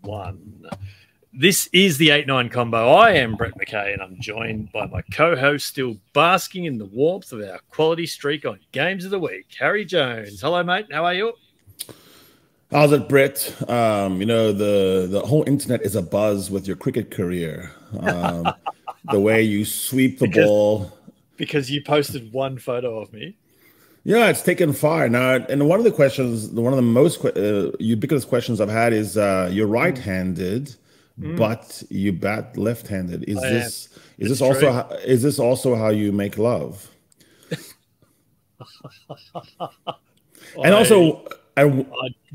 1. This is the 8-9 combo. I am Brett McKay, and I'm joined by my co-host, still basking in the warmth of our quality streak on Games of the Week, Harry Jones. Hello, mate. How are you? How's it, Brett? The whole internet is abuzz with your cricket career. The way you sweep the ball. Because you posted one photo of me. Yeah, it's taken fire now. And one of the questions, one of the most ubiquitous questions I've had is you're right-handed, but you bat left-handed. Is this also how you make love? And also, I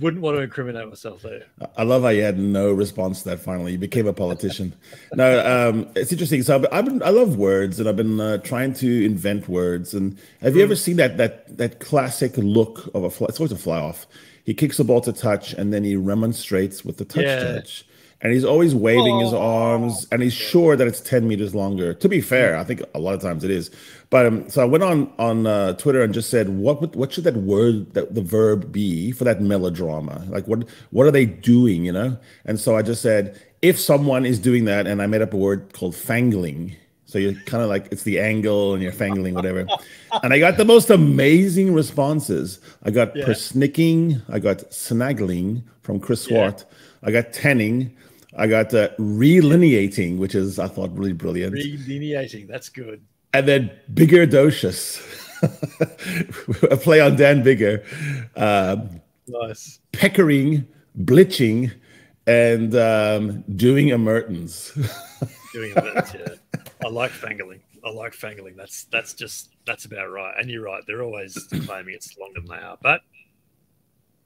wouldn't want to incriminate myself there. I love how you had no response to that. Finally, you became a politician. No, it's interesting. So I love words, and I've been trying to invent words. And have you ever seen that classic look of a fly? It's always a fly off. He kicks the ball to touch, and then he remonstrates with the touch judge. And he's always waving his arms, and he's sure that it's 10 meters longer. To be fair, I think a lot of times it is. But so I went on Twitter and just said, what should that word, the verb be for that melodrama? Like, what are they doing, you know? And so I just said, if someone is doing that, and I made up a word called fangling. So you're kind of like, it's the angle, and you're fangling, whatever. And I got the most amazing responses. I got persnicking, I got snaggling from Chris Swart. I got tanning. I got relineating, which is, I thought, really brilliant. Relineating, that's good. And then bigger docious, a play on Dan Bigger. Nice. Peckering, bleaching, and doing a Mertens. Doing a Mertens, yeah. I like fangling. That's about right. And you're right. They're always claiming it's longer than they are, but.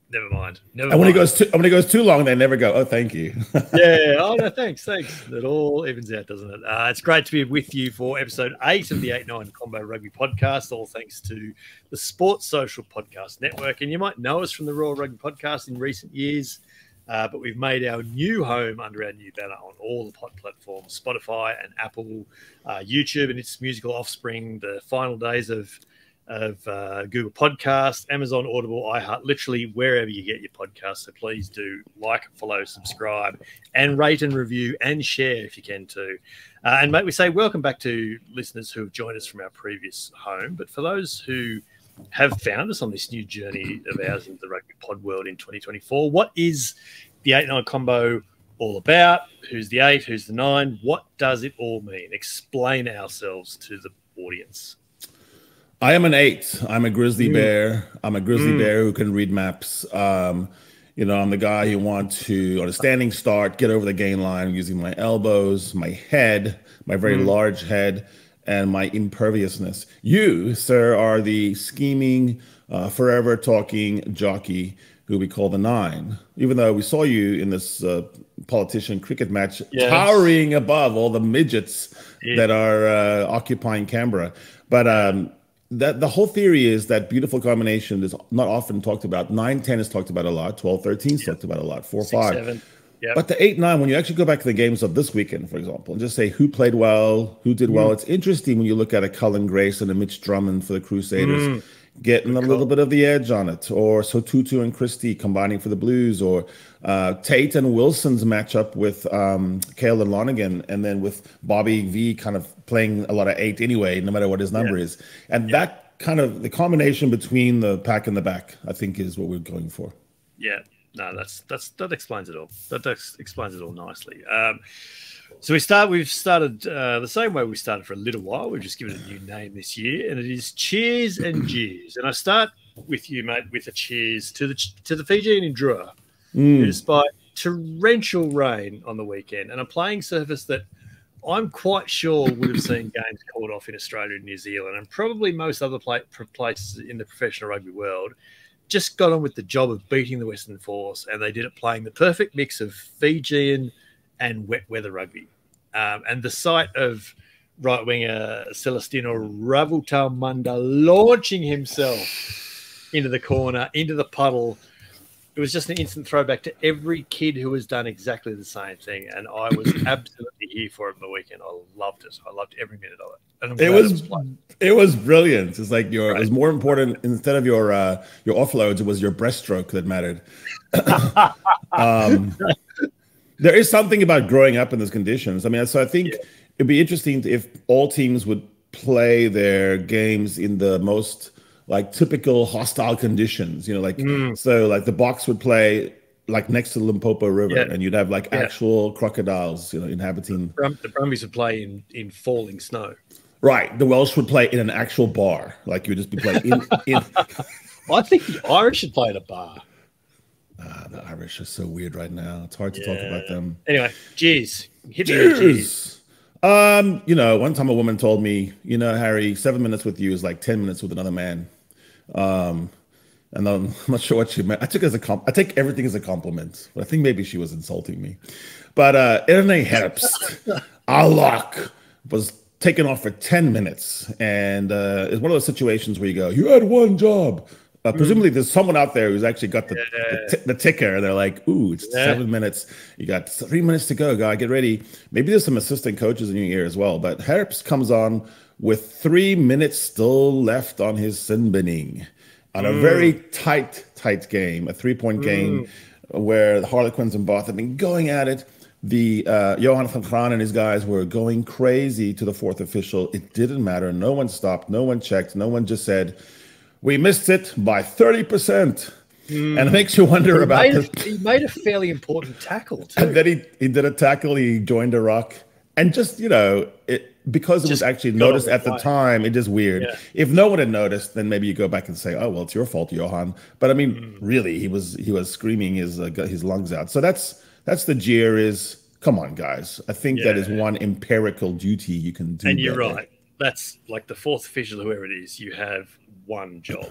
Never mind. And when it goes too long, they never go, oh, thank you. Yeah. Oh, no, thanks. It all evens out, doesn't it? It's great to be with you for episode 8 of the 8-9 Combo Rugby podcast, all thanks to the Sports Social Podcast Network. And you might know us from the Royal Rugby podcast in recent years, but we've made our new home under our new banner on all the pod platforms, Spotify and Apple, YouTube and its musical offspring, the final days of Google Podcasts, Amazon Audible, iHeart, literally wherever you get your podcasts. So please do like, follow, subscribe, and rate and review and share if you can too. And mate, we say welcome back to listeners who have joined us from our previous home. But for those who have found us on this new journey of ours into the rugby pod world in 2024, what is the 8-9 combo all about? Who's the 8? Who's the 9? What does it all mean? Explain ourselves to the audience. I am an 8. I'm a grizzly bear. I'm a grizzly bear who can read maps. I'm the guy who wants to, on a standing start, get over the gain line using my elbows, my head, my very large head, and my imperviousness. You, sir, are the scheming, forever talking jockey who we call the 9. Even though we saw you in this politician cricket match towering above all the midgets that are occupying Canberra. But the whole theory is that beautiful combination is not often talked about. 9-10 is talked about a lot. 12-13 is talked about a lot. 4-5. But the 8-9, when you actually go back to the games of this weekend, for example, and just say who played well, who did well, it's interesting when you look at a Cullen Grace and a Mitch Drummond for the Crusaders getting a little bit of the edge on it, or Sotutu and Christie combining for the Blues, or Tate and Wilson's matchup with Cale and Lonergan, and then with Bobby V kind of playing a lot of 8 anyway, no matter what his number is. And that kind of, the combination between the pack and the back, I think is what we're going for. Yeah, no, that explains it all. That explains it all nicely. So we've started the same way we started for a little while. We've just given it a new name this year, and it is Cheers and Jeers. And I start with you, mate, with a cheers to the Fijian Indrua, who, despite torrential rain on the weekend and a playing surface that I'm quite sure would have seen games called off in Australia and New Zealand, and probably most other places in the professional rugby world, just got on with the job of beating the Western Force, and they did it playing the perfect mix of Fijian and wet weather rugby. And the sight of right winger Celestino Ravutaumunda launching himself into the corner, into the puddle, it was just an instant throwback to every kid who has done exactly the same thing. And I was absolutely here for it on the weekend. I loved it. I loved every minute of it. And it was brilliant. It's like it was more important, instead of your there is something about growing up in those conditions. I mean, so I think it'd be interesting if all teams would play their games in the most like typical hostile conditions. You know, like so like the Box would play like next to the Limpopo River, and you'd have like actual crocodiles, you know, inhabiting. The Brumbies would play in falling snow. Right. The Welsh would play in an actual bar. Like you would just be playing in I think the Irish should play at a bar. The Irish are so weird right now. It's hard to talk about them. Anyway, cheers. Hit me with cheers. You know, one time a woman told me, you know, Harry, 7 minutes with you is like 10 minutes with another man. And I'm not sure what she meant. I took it as I take everything as a compliment, but I think maybe she was insulting me. But Erne Herbst, our lock, was taken off for 10 minutes. And it's one of those situations where you go, you had one job. Presumably there's someone out there who's actually got the ticker. They're like, ooh, it's 7 minutes. You got 3 minutes to go, guy. Get ready. Maybe there's some assistant coaches in your ear as well. But Herbst comes on with 3 minutes still left on his Sinbening on a very tight game, a 3-point game where the Harlequins and Bath have been going at it. The Johan van Graan and his guys were going crazy to the fourth official. It didn't matter. No one stopped. No one checked. No one just said, we missed it by 30%. And it makes you wonder about this. He made a fairly important tackle, too. And then he did a tackle. He joined a ruck. And just, you know, because it was actually noticed at the time, it is weird. Yeah. If no one had noticed, then maybe you go back and say, oh, well, it's your fault, Johan. But, I mean, really, he was screaming his lungs out. So that's the jeer is, come on, guys. I think that is one empirical duty you can do. And you're right. That's like the fourth official, whoever it is, you have one job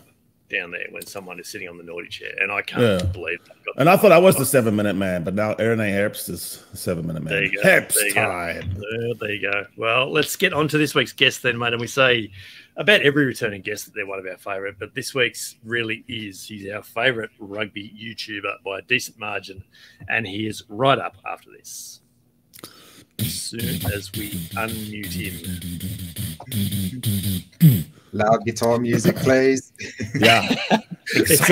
down there when someone is sitting on the naughty chair. And I can't believe that. And I thought I was the 7 minute man, but now Erne Herbst is the 7 minute man. There you go. Herbst time. There you go. Well, let's get on to this week's guest then, mate. And we say about every returning guest that they're one of our favourite, but this week's really is. He's our favourite rugby YouTuber by a decent margin, and he is right up after this. As soon as we unmute him. Loud guitar music plays. Yeah. It's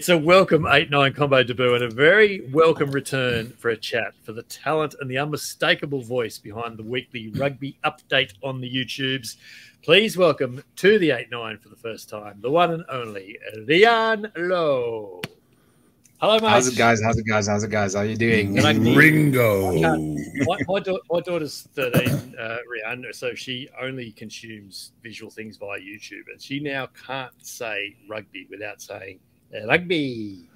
a welcome 8-9 combo debut and a very welcome return for a chat for the talent and the unmistakable voice behind the weekly rugby update on the YouTubes. Please welcome to the 8-9 for the first time, the one and only Riaan Louw. Hello, mate. How's it, guys? How you doing? Ringo. My daughter's 13, Riaan, so she only consumes visual things via YouTube, and she now can't say rugby without saying rugby.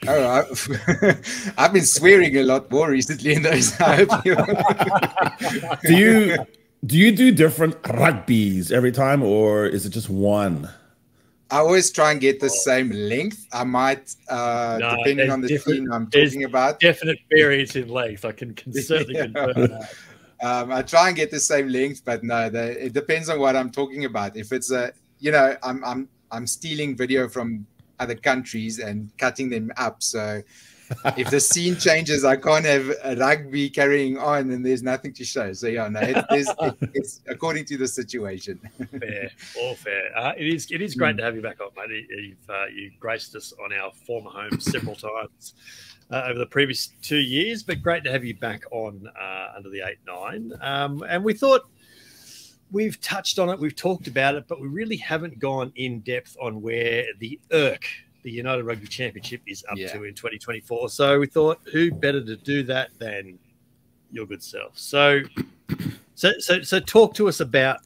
Oh, I've been swearing a lot more recently in those. I hope you... Do you do different rugbys every time, or is it just one? I always try and get the same length. I might, depending on the scene I'm talking about. Definite variance in length. I can certainly confirm that. I try and get the same length, but no, it depends on what I'm talking about. If it's I'm stealing video from other countries and cutting them up. So if the scene changes, I can't have a rugby carrying on and there's nothing to show. So yeah, no, it's according to the situation. Fair, all fair. It is great to have you back on, mate. You graced us on our former home several times over the previous 2 years, but great to have you back on under the 8-9. And we thought we've touched on it, we've talked about it, but we really haven't gone in depth on where the URC, the United Rugby Championship, is up to in 2024. So we thought, who better to do that than your good self? So talk to us about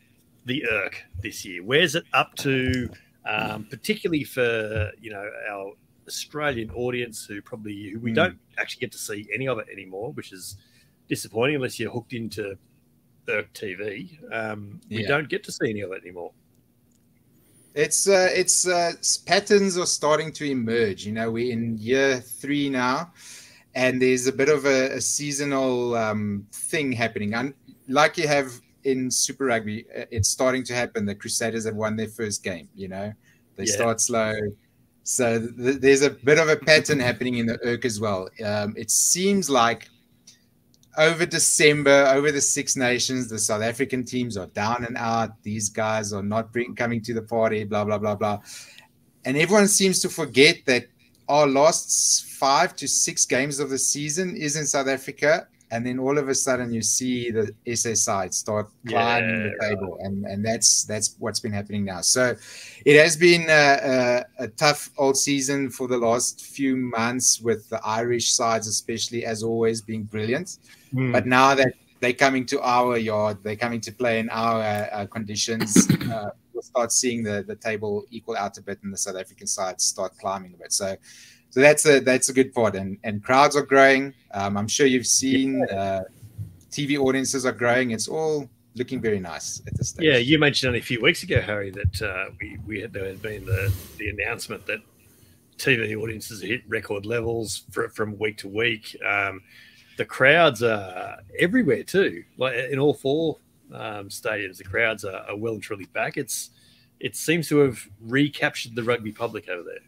the URC this year. Where's it up to, particularly for our Australian audience who we don't actually get to see any of it anymore, which is disappointing unless you're hooked into URC TV. We don't get to see any of it anymore. It's patterns are starting to emerge. We're in year 3 now, and there's a bit of a seasonal thing happening. And like you have in Super Rugby, it's starting to happen. The Crusaders have won their first game. They start slow. So there's a bit of a pattern happening in the URC as well. It seems like over December, over the Six Nations, the South African teams are down and out. These guys are not coming to the party, blah, blah, blah, blah. And everyone seems to forget that our last 5 to 6 games of the season is in South Africa, and then all of a sudden you see the SA side start climbing the table, and that's what's been happening now. So it has been a tough old season for the last few months, with the Irish sides especially, as always, being brilliant. But now that they're coming to our yard, they're coming to play in our conditions, we'll start seeing the table equal out a bit, and the South African side start climbing a bit. So that's a good part, and crowds are growing. I'm sure you've seen TV audiences are growing. It's all looking very nice at this stage. Yeah, you mentioned only a few weeks ago, Harry, that there had been the announcement that TV audiences hit record levels from week to week. The crowds are everywhere too. Like in all 4 stadiums, the crowds are well and truly back. It seems to have recaptured the rugby public over there.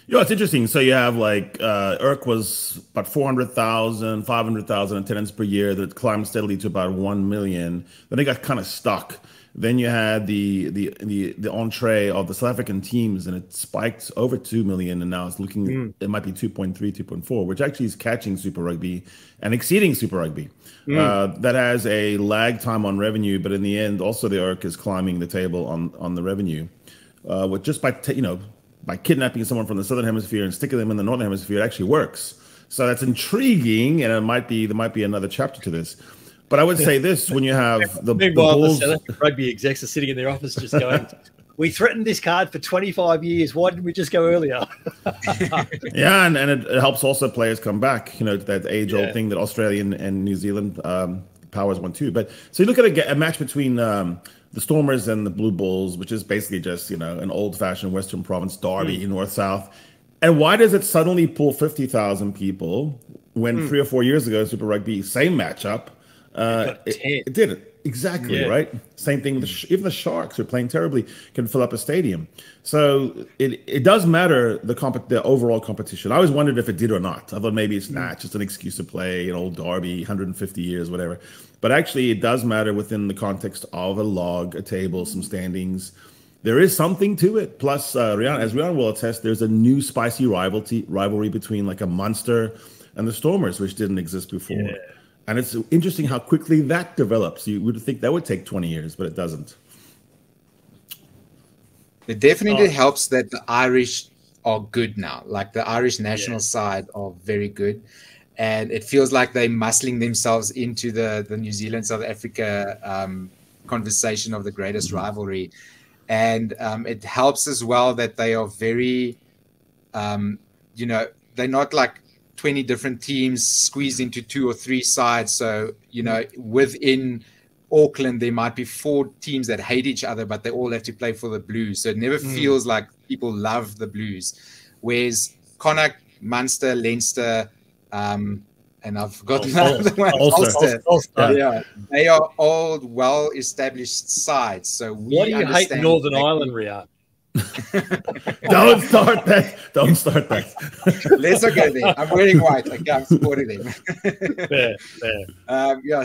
You know, it's interesting. So you have like URC was about 400,000, 500,000 attendance per year that climbed steadily to about 1 million. Then they got kind of stuck. Then you had the entree of the South African teams, and it spiked over 2 million, and now it's looking it might be 2.3, 2.4, which actually is catching Super Rugby and exceeding Super Rugby. That has a lag time on revenue, but in the end, also the URC is climbing the table on the revenue, with just by by kidnapping someone from the Southern Hemisphere and sticking them in the Northern Hemisphere. It actually works. So that's intriguing, and there might be another chapter to this. But I would say this: when you have the Bulls, the rugby execs are sitting in their office just going, "We threatened this card for 25 years. Why didn't we just go earlier?" Yeah, and it helps also players come back. You know, that age-old thing that Australia and New Zealand powers want too. But so you look at a match between the Stormers and the Blue Bulls, which is basically just an old-fashioned Western Province derby, north-south. And why does it suddenly pull 50,000 people when 3 or 4 years ago, Super Rugby, same matchup, it did it exactly right. Same thing. Even the Sharks, who are playing terribly, can fill up a stadium. So it does matter the overall competition. I always wondered if it did or not. I thought maybe it's not just an excuse to play an old derby, 150 years, whatever. But actually, it does matter within the context of a log, a table, some standings. There is something to it. Plus, as Riaan will attest, there's a new spicy rivalry between like a Munster and the Stormers, which didn't exist before. Yeah. And it's interesting how quickly that develops. You would think that would take 20 years, but it doesn't. It definitely helps that the Irish are good now. Like the Irish national side are very good. And it feels like they're muscling themselves into the New Zealand-South Africa conversation of the greatest rivalry. And it helps as well that they are very, they're not like 20 different teams squeezed into 2 or 3 sides. So, within Auckland, there might be 4 teams that hate each other, but they all have to play for the Blues. So it never feels like people love the Blues. Whereas Connacht, Munster, Leinster, and I've forgotten the one. Ulster. Yeah, they are old, well-established sides. So why do you hate Northern Ireland, Riaan? Don't start that. Don't start that. Let's not go there. I'm wearing white. Okay, I'm supporting them. Fair.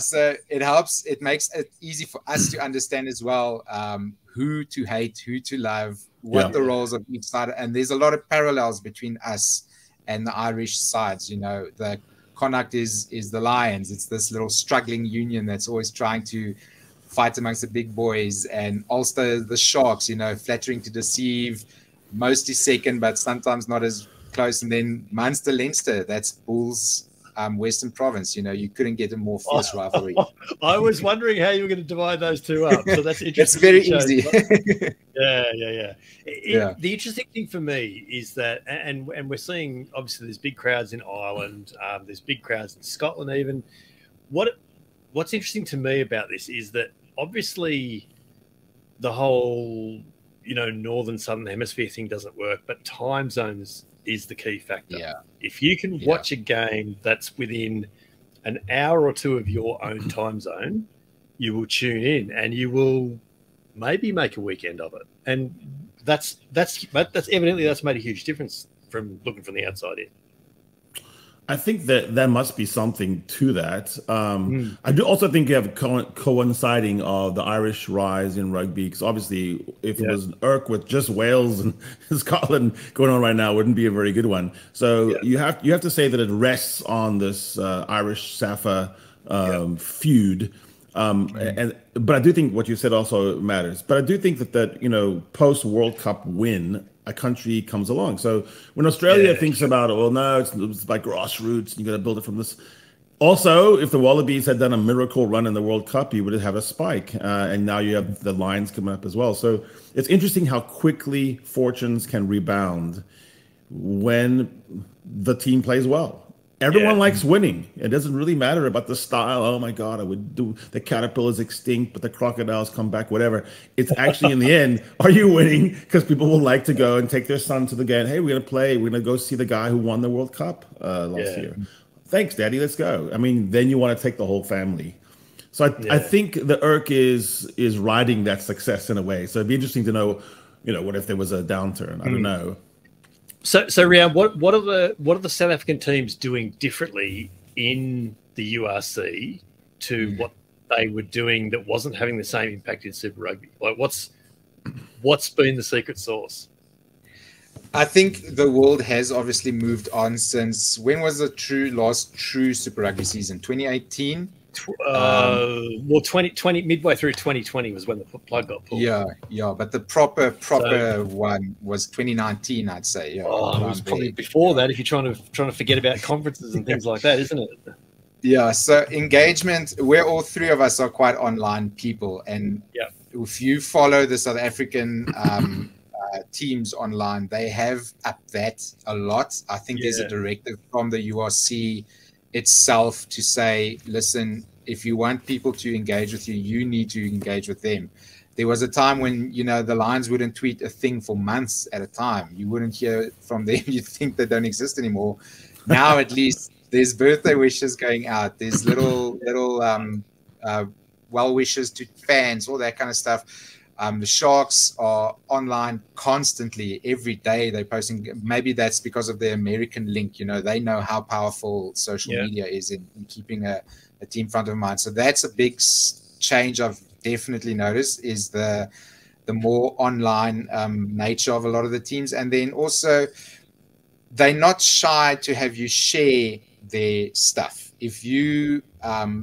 So it helps. It makes it easy for us to understand as well who to hate, who to love, what the roles of each side. And there's a lot of parallels between us and the Irish sides. The Connacht is the Lions. It's this little struggling union that's always trying to fight amongst the big boys, and Ulster the Sharks, flattering to deceive, mostly second, but sometimes not as close. And then Munster, Leinster, that's Bulls, Western Province. You couldn't get a more fierce rivalry. I was wondering how you were going to divide those two up. So that's interesting. It's very easy. The interesting thing for me is that, and we're seeing obviously there's big crowds in Ireland, there's big crowds in Scotland even. What's interesting to me about this is that obviously the whole, northern southern hemisphere thing doesn't work, but time zones is the key factor. Yeah. If you can watch a game that's within an hour or 2 of your own time zone, you will tune in and you will maybe make a weekend of it. And that's evidently that's made a huge difference from looking from the outside in. I think that there must be something to that. I do also think you have coinciding of the Irish rise in rugby, because obviously if it was an IRC with just Wales and Scotland going on right now, it wouldn't be a very good one. So you have to say that it rests on this Irish Safa feud. But I do think what you said also matters. But I do think that post World Cup win, a country comes along. So when Australia thinks about it, well, no, it's like grassroots, and you got to build it from this. Also, if the Wallabies had done a miracle run in the World Cup, you would have a spike, and now you have the Lions coming up as well. So it's interesting how quickly fortunes can rebound when the team plays well. Everyone likes winning. It doesn't really matter about the style. Oh my God, I would do the caterpillar's extinct, but the crocodiles come back, whatever. It's actually in the end, are you winning? Because people will like to go and take their son to the game. Hey, we're going to play. We're going to go see the guy who won the World Cup last year. Thanks, Daddy. Let's go. I mean, then you want to take the whole family. So I think the IRC is riding that success in a way. So it'd be interesting to know, what if there was a downturn? I don't know. So Riaan, what are the South African teams doing differently in the URC to what they were doing that wasn't having the same impact in Super Rugby? Like, what's been the secret sauce? I think the world has obviously moved on since, when was the last true Super Rugby season? 2018. Well, 2020, midway through 2020 was when the plug got pulled. Yeah, but the proper one was 2019, I'd say. Yeah, it was probably before that, if you're trying to forget about conferences and things like that, isn't it? Yeah. So engagement, we're all three of us are quite online people, and if you follow the South African teams online, they have upped that a lot. I think there's a directive from the URC itself to say, listen, if you want people to engage with you, you need to engage with them. There was a time when the Lions wouldn't tweet a thing for months at a time. You wouldn't hear from them. You'd think they don't exist anymore. Now at least there's birthday wishes going out. There's little well wishes to fans, all that kind of stuff. The Sharks are online constantly. Every day they're posting. Maybe that's because of the American link. They know how powerful social media is in keeping a team front of mind. So that's a big change I've definitely noticed, is the more online nature of a lot of the teams. And then also, they're not shy to have you share their stuff. If you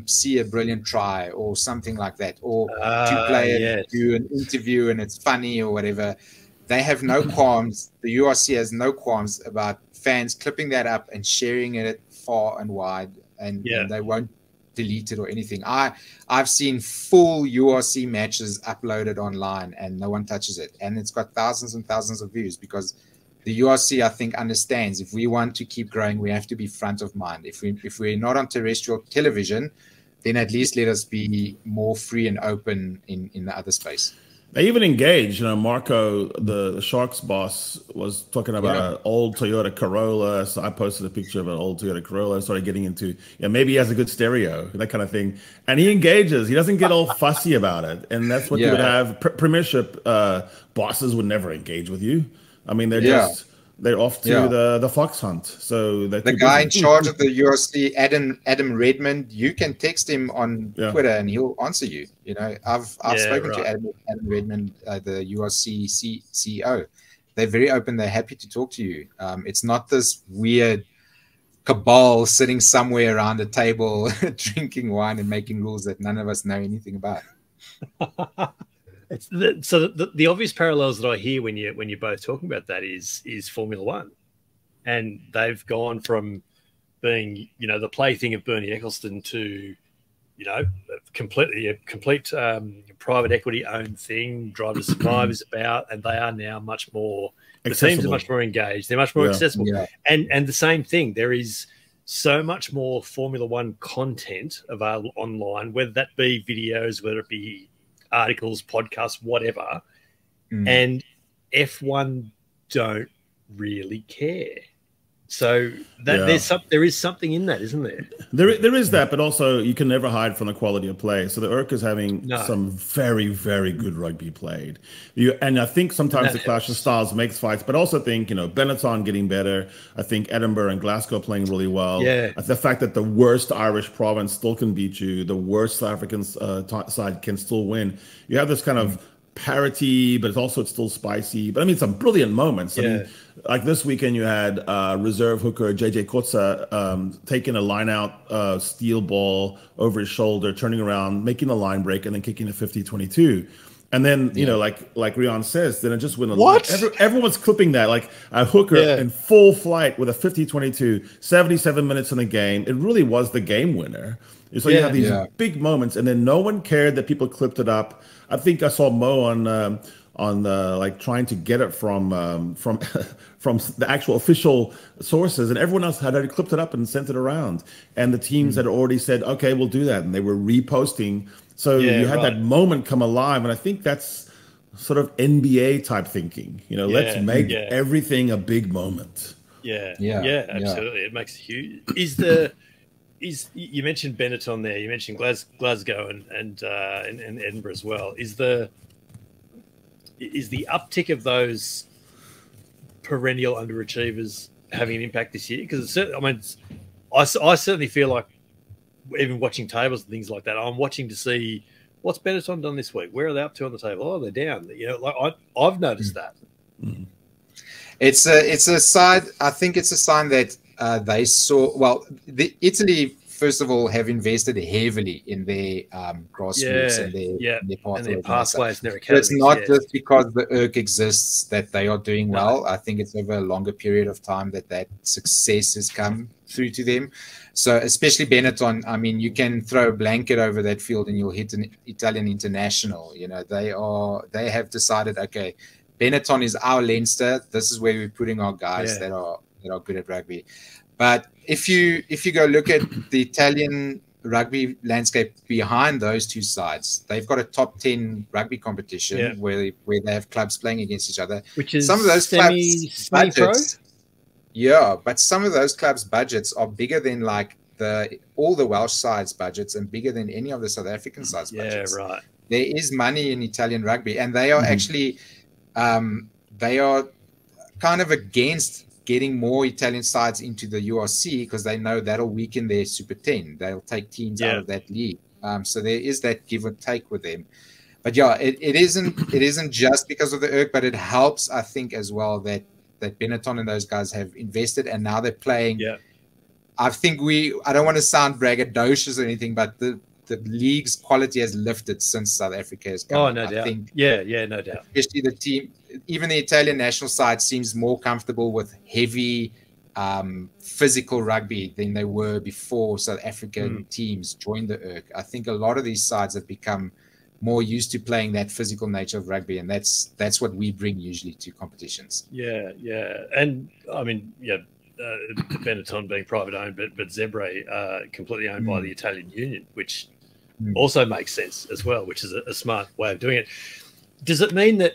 see a brilliant try or something like that, or two players do an interview and it's funny or whatever, they have no qualms. The URC has no qualms about fans clipping that up and sharing it far and wide, and they won't delete it or anything. I've seen full URC matches uploaded online and no one touches it, and it's got thousands and thousands of views, because the URC, I think, understands if we want to keep growing, we have to be front of mind. If we're not on terrestrial television, then at least let us be more free and open in the other space. They even engage. Marco, the Sharks boss, was talking about an old Toyota Corolla. So I posted a picture of an old Toyota Corolla. Started getting into, maybe he has a good stereo, that kind of thing. And he engages. He doesn't get all fussy about it. And that's what you would have. Premiership bosses would never engage with you. I mean, they're off to the fox hunt. So the guy in charge of the URC, Adam Redmond, you can text him on Twitter and he'll answer you. I've spoken to Adam Redmond, the URC CEO. They're very open. They're happy to talk to you. It's not this weird cabal sitting somewhere around a table drinking wine and making rules that none of us know anything about. So the obvious parallels that I hear when you're both talking about that is Formula One, and they've gone from being the plaything of Bernie Ecclestone to a complete private equity owned thing. Drive to Survive is about, and they are now much more. The teams are much more engaged. They're much more accessible, and the same thing. There is so much more Formula One content available online, whether that be videos, whether it be articles, podcasts, whatever, and F1 don't really care. So that there is something in that, isn't there? There is that, but also you can never hide from the quality of play. So the URC is having some very, very good rugby played. And I think sometimes the clash of styles makes fights, but also think, Benetton getting better. I think Edinburgh and Glasgow playing really well. Yeah. The fact that the worst Irish province still can beat you, the worst South African side can still win. You have this kind of parity, but it's still spicy. But I mean, some brilliant moments. I mean, like this weekend, you had reserve hooker JJ Kotza taking a line-out steel ball over his shoulder, turning around, making a line break, and then kicking a 50-22. And then, like Riaan says, then it just went a lot. Everyone's clipping that. Like a hooker in full flight with a 50-22, 77 minutes in the game. It really was the game winner. So you have these big moments, and then no one cared that people clipped it up. I think I saw Mo on like trying to get it from the actual official sources, and everyone else had already clipped it up and sent it around. And the teams had already said, "Okay, we'll do that," and they were reposting. So you had that moment come alive, and I think that's sort of NBA type thinking. Let's make everything a big moment. Yeah, absolutely. It makes a huge. You mentioned Benetton there. You mentioned Glasgow and Edinburgh as well. Is the uptick of those perennial underachievers having an impact this year? Because I certainly feel like even watching tables and things like that, I'm watching to see what's Benetton done this week. Where are they up to on the table? Oh, they're down. I've noticed that. It's a sign. I think it's a sign that they saw. Well, Italy first of all have invested heavily in their grassroots and their pathways and their academies. So it's not just because the URC exists that they are doing well. I think it's over a longer period of time that success has come through to them. So especially Benetton, I mean, you can throw a blanket over that field and you'll hit an Italian international. They have decided, okay, Benetton is our Leinster. This is where we're putting our guys that are good at rugby. But if you go look at the Italian rugby landscape behind those two sides, they've got a top 10 rugby competition where they have clubs playing against each other. Which is some of those clubs budgets, but some of those clubs' budgets are bigger than like all the Welsh sides' budgets and bigger than any of the South African sides' budgets. Yeah, right. There is money in Italian rugby, and they are actually they are kind of against getting more Italian sides into the URC because they know that'll weaken their Super 10. They'll take teams out of that league. So there is that give and take with them. But it isn't just because of the URC, but it helps, I think, as well that Benetton and those guys have invested, and now they're playing. Yeah. I think I don't want to sound braggadocious or anything, but the league's quality has lifted since South Africa has come. Oh, no doubt. No doubt. Especially the team, even the Italian national side seems more comfortable with heavy physical rugby than they were before South African teams joined the URC. I think a lot of these sides have become more used to playing that physical nature of rugby, and that's what we bring usually to competitions. Yeah. And I mean, Benetton being private owned, but Zebre completely owned by the Italian Union, which also makes sense as well, which is a smart way of doing it. Does it mean that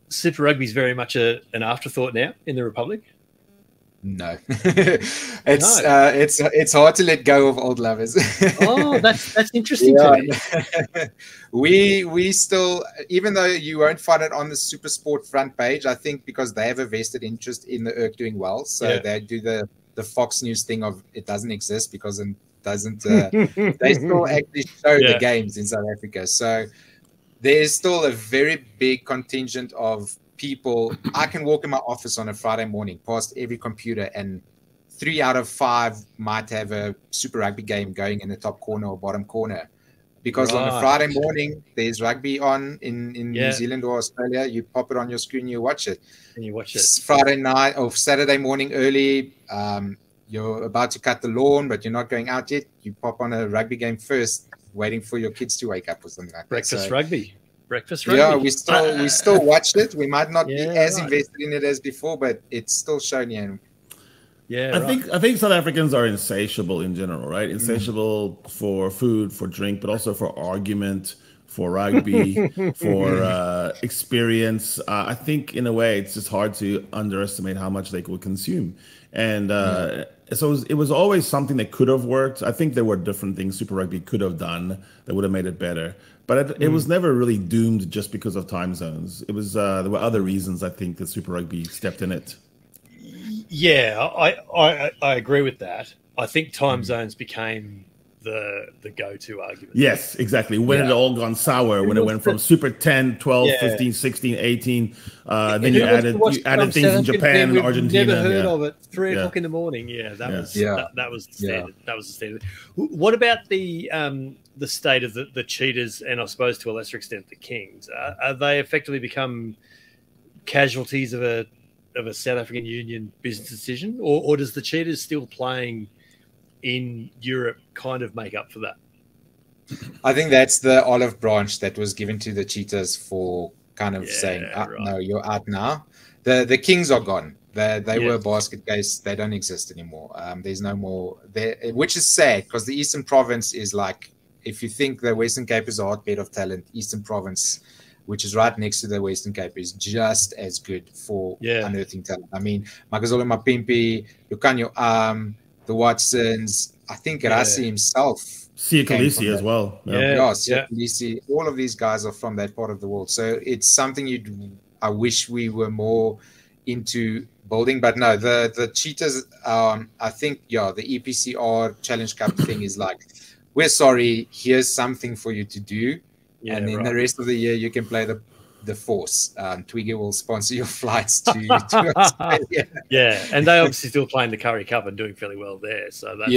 Super Rugby is very much an afterthought now in the Republic? No, it's hard to let go of old lovers. Oh, that's interesting to me. We still, even though you won't find it on the Super Sport front page, I think because they have a vested interest in the URC doing well, so they do the Fox News thing of it doesn't exist because it doesn't. They still actually show the games in South Africa, so there is still a very big contingent of people. I can walk in my office on a Friday morning past every computer, and 3 out of 5 might have a Super Rugby game going in the top corner or bottom corner, because on a Friday morning there's rugby on in New Zealand or Australia. You pop it on your screen, you watch it, and you watch it Friday night or Saturday morning early. You're about to cut the lawn, but you're not going out yet. You pop on a rugby game first, waiting for your kids to wake up or something like breakfast that. Breakfast rugby. Yeah, we still watch it. We might not be as invested in it as before, but it's still shown here. Yeah, I think South Africans are insatiable in general, right? Insatiable for food, for drink, but also for argument, for rugby, for experience. I think in a way it's just hard to underestimate how much they could consume. And so it was always something that could have worked. I think there were different things Super Rugby could have done that would have made it better. But it was never really doomed just because of time zones. It was there were other reasons I think that Super Rugby stepped in it. Yeah, I agree with that. I think time zones became the go-to argument. Yes, exactly. When it all gone sour, when it went from Super 10, 12, 15, 16, 18, then you added things in Japan and Argentina. Never heard of it. 3 o'clock in the morning. Yeah, that was the standard. That was the standard. What about the state of the Cheetahs and I suppose to a lesser extent the Kings? Are they effectively become casualties of a South African Union business decision, or does the Cheetahs still playing in Europe kind of make up for that? I think that's the olive branch that was given to the Cheetahs for kind of saying, no, you're out now. The Kings are gone. They were a basket case. They don't exist anymore. There's no more there, which is sad because the Eastern Province is like, if you think the Western Cape is a hotbed of talent, Eastern Province, which is right next to the Western Cape, is just as good for unearthing talent. I mean, Makazole Mapimpi, Lucanio the Watsons, I think Rassi himself. Sia Khaleesi as well. Khaleesi. All of these guys are from that part of the world. So it's something I wish we were more into building. But no, the Cheetahs, I think, the EPCR Challenge Cup thing is like, we're sorry, here's something for you to do. And then the rest of the year you can play the Force. Twiggy will sponsor your flights to Australia. And they obviously still playing the Curry Cup and doing fairly well there. So that's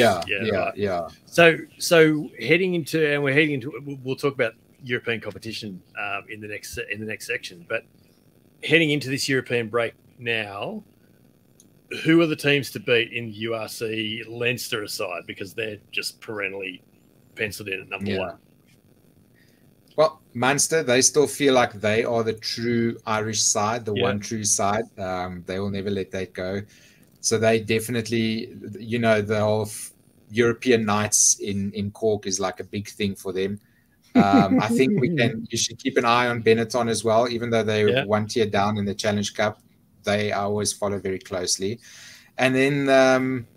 So heading into, we'll talk about European competition in the next section. But heading into this European break now, who are the teams to beat in URC, Leinster aside, because they're just perennially penciled in at number one? Well, Munster, they still feel like they are the true Irish side, the one true side. They will never let that go. So they definitely, the whole European nights in Cork is like a big thing for them. I think you should keep an eye on Benetton as well, even though they're one tier down in the Challenge Cup. They always follow very closely. And then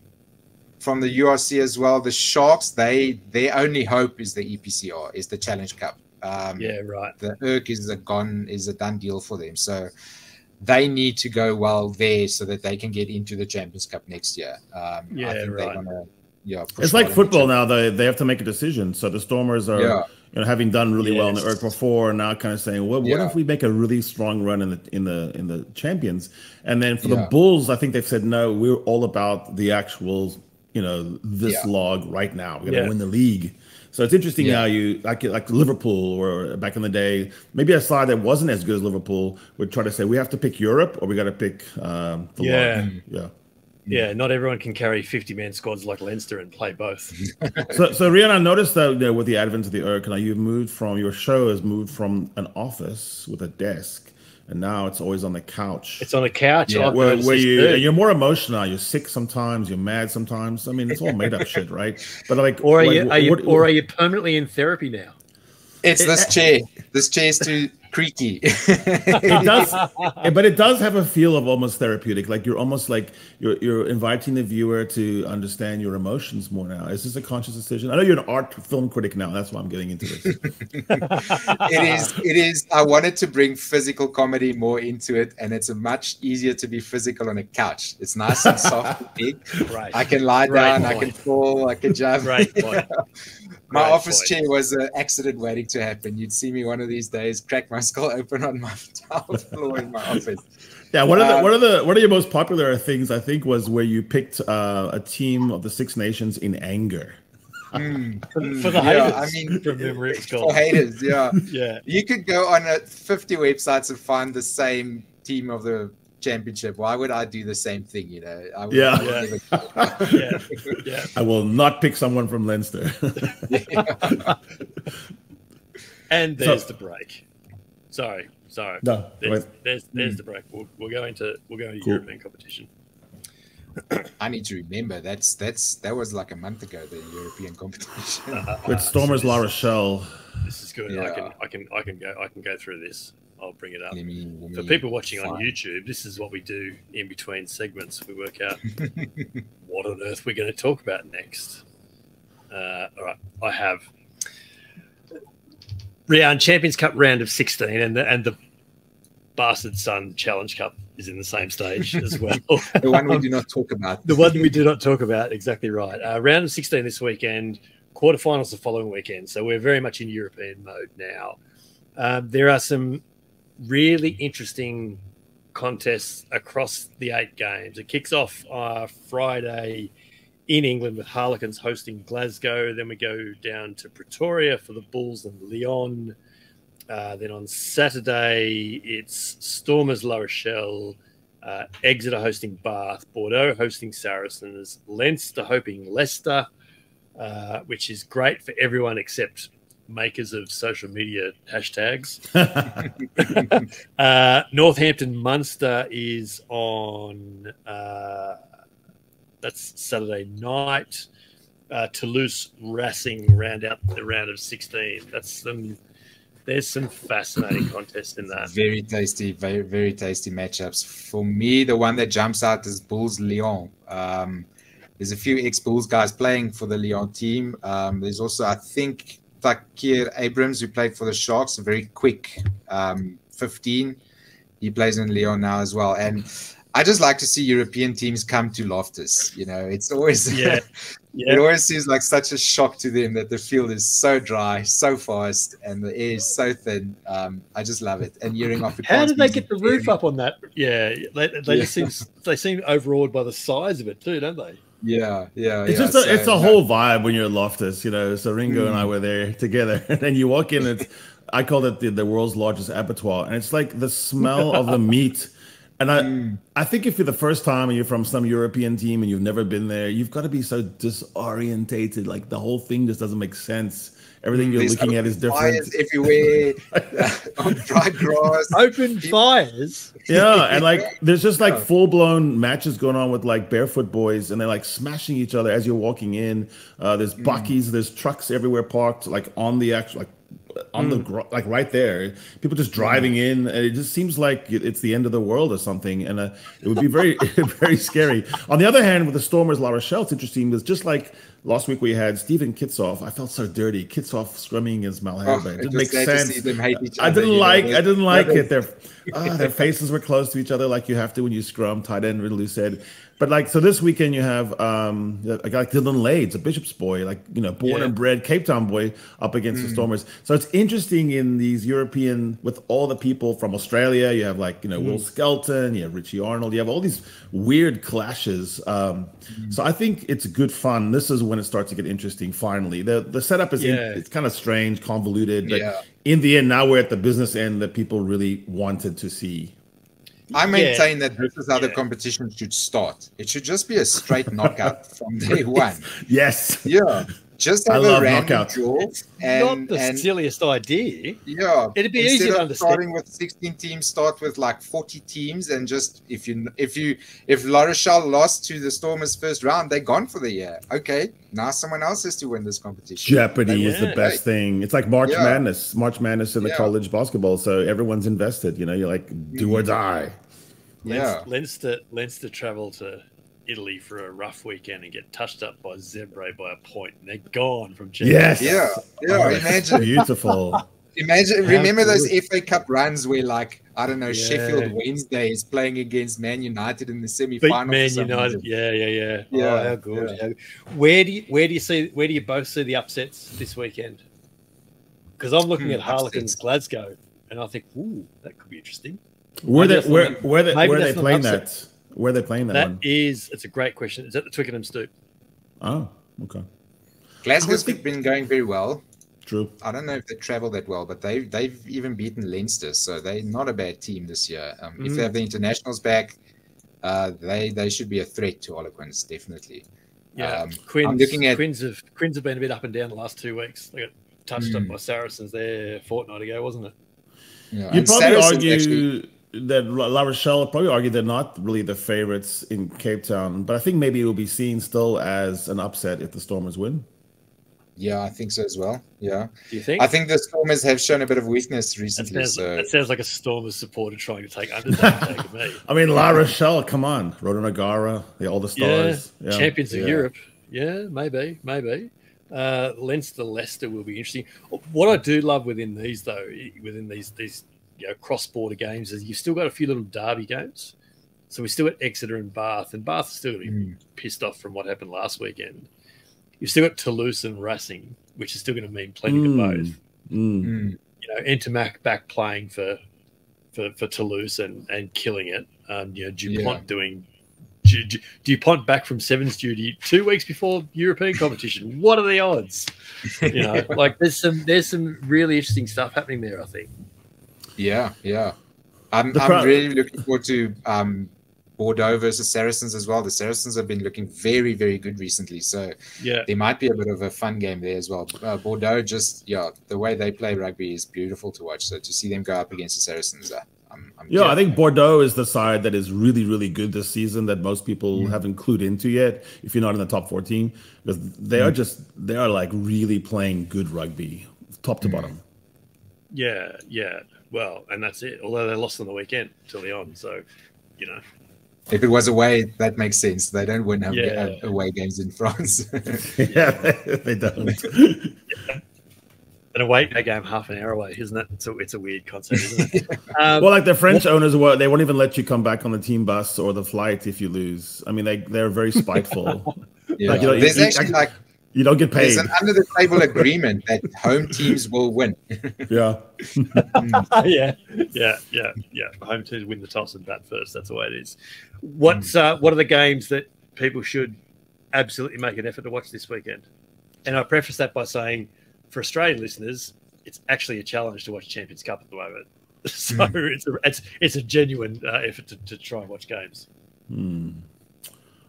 from the URC as well, the Sharks, their only hope is the EPCR, is the Challenge Cup. The ERC is a done deal for them. So they need to go well there so that they can get into the Champions Cup next year. I think they're gonna, it's like football now. They have to make a decision. So the Stormers are, having done really well in the ERC before, now kind of saying, well, what if we make a really strong run in the Champions? And then for the Bulls, I think they've said no. We're all about the actual, this log right now. We're gonna win the league. So it's interesting how you like Liverpool, or back in the day, maybe a side that wasn't as good as Liverpool would try to say we have to pick Europe or we got to pick the log. Not everyone can carry 50-man squads like Leinster and play both. So Riaan, I noticed that with the advent of the ERC, your show has moved from an office with a desk, and now it's always on the couch. It's on the couch. Where you're more emotional. You're sick sometimes. You're mad sometimes. I mean, it's all made up shit, right? But are you permanently in therapy now? It's this chair. This chair's too creaky. It does, but it does have a feel of almost therapeutic. Like you're almost like you're inviting the viewer to understand your emotions more now. Is this a conscious decision? I know you're an art film critic now. That's why I'm getting into this. It is. I wanted to bring physical comedy more into it, and it's much easier to be physical on a couch. It's nice and soft and big. Right. I can lie down. I can fall. I can jump. Right. My office chair was an accident waiting to happen. You'd see me one of these days crack my skull open on my tile floor in my office. Yeah, one of your most popular things, I think, was where you picked a team of the Six Nations in anger. For the haters. I mean, for haters, You could go on 50 websites and find the same team of the championship. Why would I do the same thing? I will not pick someone from Leinster. And there's the break. Sorry. No, there's the break. We'll go into cool. European competition. I need to remember that was like a month ago, the European competition. With Stormers La Rochelle. This is good. Yeah. I can go through this. I'll bring it up. For For people watching on YouTube, this is what we do in between segments. We work out what on earth we're going to talk about next. All right, I have Riaan Champions Cup round of 16, and the Bastard Son Challenge Cup is in the same stage as well. The one we do not talk about. The one we do not talk about. Exactly right. Round of 16 this weekend. Quarterfinals the following weekend. So we're very much in European mode now. There are some really interesting contests across the 8 games. It kicks off Friday in England with Harlequins hosting Glasgow. Then we go down to Pretoria for the Bulls and Lyon. Then on Saturday, it's Stormers La Rochelle, Exeter hosting Bath, Bordeaux hosting Saracens, Leinster hosting Leicester, which is great for everyone except makers of social media hashtags. Northampton Munster is on that's Saturday night. Toulouse Racing round out the round of 16. There's some fascinating contests in that. Very tasty, very, very tasty matchups. For me, the one that jumps out is Bulls Lyon. There's a few ex-Bulls guys playing for the Lyon team. There's also, I think, Takir Abrams, who played for the Sharks, a very quick 15. He plays in Lyon now as well. And I just like to see European teams come to Loftus. You know, it's always it always seems like such a shock to them that the field is so dry, so fast, and the air is so thin. I just love it. And hearing off. How did they get the roof up on that? Yeah, they seem overawed by the size of it too, don't they? Yeah. It's a whole vibe when you're at Loftus, you know. So Ringo and I were there together, and then you walk in. I call it the world's largest abattoir, and it's like the smell of the meat. And I think if you're the first time and you're from some European team and you've never been there, you've got to be so disorientated. Like the whole thing just doesn't make sense. Everything you're looking at is different. Fires everywhere, on dry grass, open fires. Yeah, and like there's just like full blown matches going on with like barefoot boys, and they're like smashing each other as you're walking in. There's buckies, there's trucks everywhere parked, like on the actual like right there. People just driving in, and it just seems like it's the end of the world or something. And it would be very very scary. On the other hand, with the Stormers La Rochelle, it's interesting. It's just like last week we had Stephen Kitsoff. I felt so dirty. Kitsoff scrumming against Malherbe. It didn't make sense. I didn't like it. Their faces were close to each other like you have to when you scrum, tight end, really said. But like, so this weekend you have a guy like Dylan Lades, a Bishop's boy, like, you know, born and bred Cape Town boy up against the Stormers. So it's interesting in these European, with all the people from Australia, you have like, you know, Will Skelton, you have Richie Arnold, you have all these weird clashes. So I think it's good fun. This is when it starts to get interesting. Finally, the setup is it's kind of strange, convoluted, but in the end, now we're at the business end that people really wanted to see. I maintain that this is how the competition should start. It should just be a straight knockout from day one. Yes. Yeah. Just have a random draw. It's not the silliest idea. Yeah. It'd be easy to understand. Starting with 16 teams, start with like 40 teams, and just if La Rochelle lost to the Stormers first round, they're gone for the year. Okay, now someone else has to win this competition. Jeopardy is the best thing. It's like March Madness in the college basketball. So everyone's invested. You know, you're like do or die. Leinster travel to Italy for a rough weekend and get touched up by Zebre by a point, and they're gone from Japan. Imagine. Beautiful. Remember those FA Cup runs where, like, I don't know, Sheffield Wednesday is playing against Man United in the semi-final. Man United, yeah. Oh, how good. Yeah. Where do you both see the upsets this weekend? Because I'm looking at Harlequins Glasgow, and I think, ooh, that could be interesting. Where are they playing that? Where are they playing that one? It's a great question. It's at the Twickenham Stoop. Oh, okay. Glasgow's been going very well. True. I don't know if they travel that well, but they've even beaten Leinster, so they're not a bad team this year. If they have the internationals back, they should be a threat to Harlequins, definitely. Yeah, Quins have been a bit up and down the last 2 weeks. They got touched up by Saracens there a fortnight ago, wasn't it? Yeah. You'd probably argue that La Rochelle probably argue they're not really the favorites in Cape Town, but I think maybe it will be seen still as an upset if the Stormers win. Yeah, I think so as well. Yeah. Do you think? I think the Stormers have shown a bit of weakness recently. That sounds like a Stormers supporter trying to take undertaking to me. I mean, La Rochelle, come on. Rhoda Nagara, all the stars. Yeah, champions of Europe. Yeah, maybe. Leinster, Leicester will be interesting. What I do love within these, though, within these cross-border games, is you've still got a few little derby games. So we still got Exeter and Bath are still going to be pissed off from what happened last weekend. You've still got Toulouse and Racing, which is still going to mean plenty to both. Intermac back playing for Toulouse and killing it. DuPont doing DuPont back from sevens duty 2 weeks before European competition. What are the odds? There's some really interesting stuff happening there, I think. Yeah. I'm really looking forward to Bordeaux versus Saracens as well. The Saracens have been looking very, very good recently. So there might be a bit of a fun game there as well. Bordeaux the way they play rugby is beautiful to watch. So to see them go up against the Saracens, I think Bordeaux is the side that is really, really good this season that most people haven't clued into yet, if you're not in the top 14, because they are like really playing good rugby, top to bottom. Yeah. Well, and that's it. Although they lost on the weekend to Lyon, so if it was away, that makes sense. They don't win away games in France. They don't. An away game half an hour away, isn't it? It's a weird concept, isn't it? Well, like the French owners, they won't even let you come back on the team bus or the flight if you lose. I mean, they're very spiteful. You don't get paid. There's an under the table agreement that home teams will win. Yeah. Home teams win the toss and bat first. That's the way it is. What are the games that people should absolutely make an effort to watch this weekend? And I preface that by saying, for Australian listeners, it's actually a challenge to watch Champions Cup at the moment. So it's a genuine effort to try and watch games.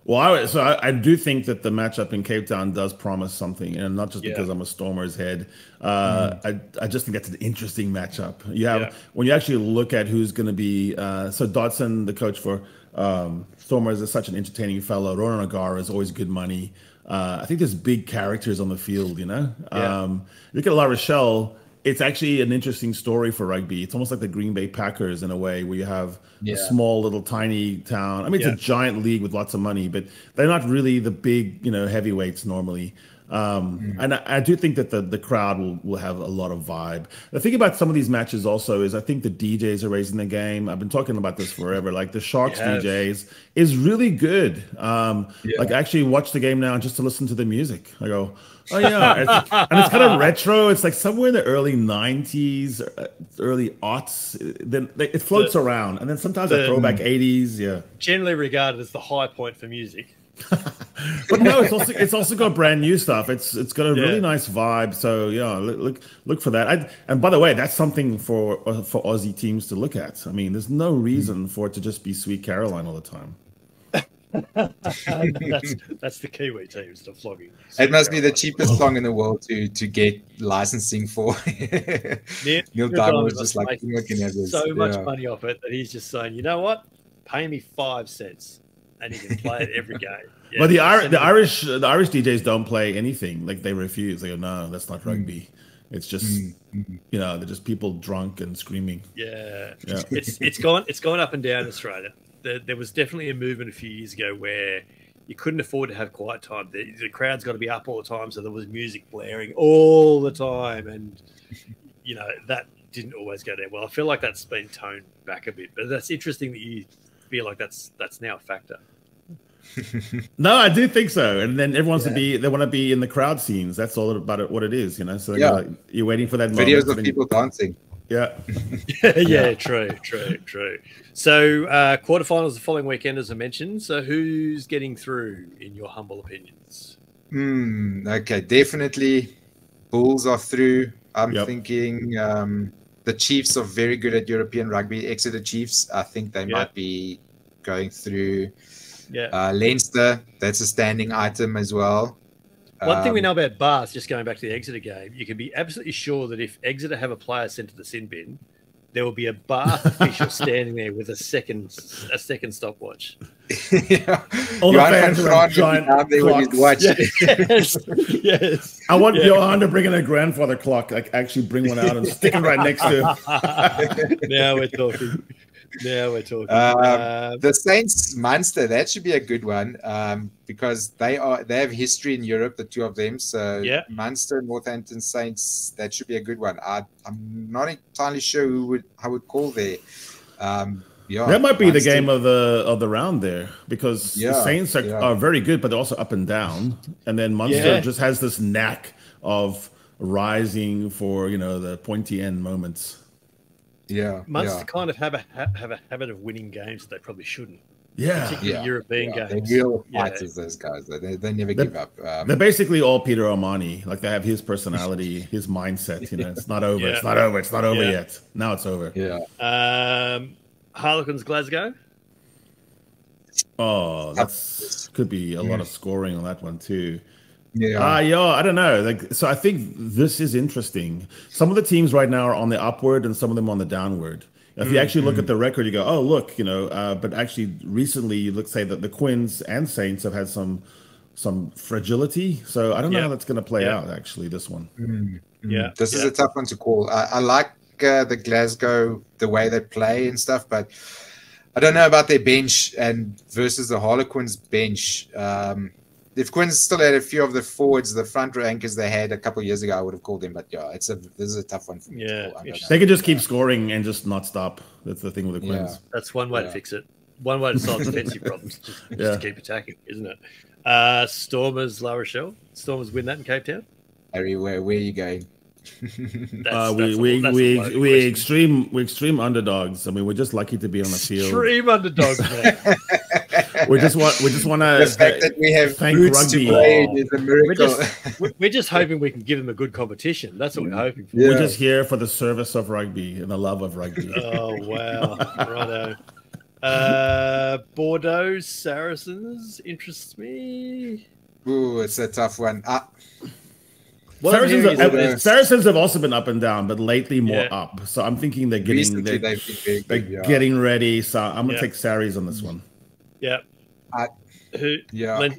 Well, I do think that the matchup in Cape Town does promise something, and not just because I'm a Stormers head. I just think that's an interesting matchup. When you actually look at who's going to be, so Dodson, the coach for Stormers, is such an entertaining fellow. Ronan O'Gara is always good money. I think there's big characters on the field, Look at La Rochelle. It's actually an interesting story for rugby. It's almost like the Green Bay Packers in a way, where you have a small little tiny town. I mean, it's a giant league with lots of money, but they're not really the big, heavyweights normally. And I do think that the crowd will have a lot of vibe. The thing about some of these matches also is I think the DJs are raising the game. I've been talking about this forever. Like the Sharks DJs is really good. Like I actually watch the game now just to listen to the music. I go, oh yeah, and it's kind of retro. It's like somewhere in the early 90s, early aughts. Then it floats around, and then sometimes a throwback 80s. Yeah, generally regarded as the high point for music. But no, it's also got brand new stuff. It's got a really nice vibe. So look for that. And by the way, that's something for Aussie teams to look at. I mean, there's no reason for it to just be Sweet Caroline all the time. That's the Kiwi teams to flogging. It must be the cheapest song in the world to get licensing for. Neil Diamond was just like, "You can have this." So much money off it that he's just saying, "You know what? Pay me 5 cents." And you can play it every game. But the Irish DJs don't play anything. Like they refuse. They go, no, that's not rugby. It's just they're just people drunk and screaming. Yeah. It's gone up and down Australia. There was definitely a movement a few years ago where you couldn't afford to have quiet time. The crowd's got to be up all the time, so there was music blaring all the time, and that didn't always go down well. I feel like that's been toned back a bit, but that's interesting that you feel like that's now a factor. No, I do think so. And then everyone they want to be in the crowd scenes. That's all about what it is, So you're waiting for that videos of people dancing. Yeah. True. So quarterfinals the following weekend, as I mentioned. So who's getting through, in your humble opinions? Okay, definitely Bulls are through. I'm thinking the Chiefs are very good at European rugby. Exeter Chiefs, I think they might be going through. Leinster, that's a standing item as well. One thing we know about Bath, just going back to the Exeter game, you can be absolutely sure that if Exeter have a player sent to the sin bin, there will be a Bath official standing there with a second stopwatch. Yeah. All the fans Johan with van giant Graan there with his clocks. watch. Yes, yes. I want Johan to bring in a grandfather clock, like actually bring one out and stick it right next to him. Now we're talking. Now we're talking. The Saints Munster, that should be a good one, because they have history in Europe, the two of them. So Yeah. Munster, Northampton Saints, that should be a good one. I'm not entirely sure who I would call there. Yeah, That might be Munster, the game of the round there, because the Saints are very good, but they're also up and down. And then Munster just has this knack of rising for the pointy end moments. Yeah, Munster kind of have a habit of winning games that they probably shouldn't. Yeah, Particularly European games. They're real fighters, those guys. They never give up. They're basically all Peter O'Mahony. Like, they have his personality, his mindset. It's not over. It's not over. It's not over yet. Now it's over. Yeah. Harlequins Glasgow. Oh, that's could be a lot of scoring on that one too. Yeah. I don't know. So I think this is interesting. Some of the teams right now are on the upward and some of them on the downward. If you actually look at the record, you go, oh, look, but actually recently you say that the Quins and Saints have had some fragility. So I don't know how that's going to play out, actually, this one. Yeah. This is a tough one to call. I like the Glasgow, the way they play and stuff, but I don't know about their bench and versus the Harlequins bench. If Quins still had a few of the forwards, the front row anchors they had a couple of years ago, I would have called them. But this is a tough one for me to call. They could just keep scoring and just not stop. That's the thing with the Quins. That's one way to fix it. One way to solve defensive problems. Just keep attacking, isn't it? Stormers, La Rochelle. Stormers win that in Cape Town. Harry, where are you going? We're extreme underdogs. I mean, we're just lucky to be on the field. Extreme underdogs, man. we just want to. The fact that we have thank roots rugby. to play is a miracle. We're just hoping we can give them a good competition. That's what we're hoping for. We're just here for the service of rugby and the love of rugby. Oh wow, righto. Bordeaux Saracens interests me. Ooh, it's a tough one. Saracens have also been up and down, but lately more up. So I'm thinking they're getting getting ready. So I'm gonna take Saris on this one. Yeah.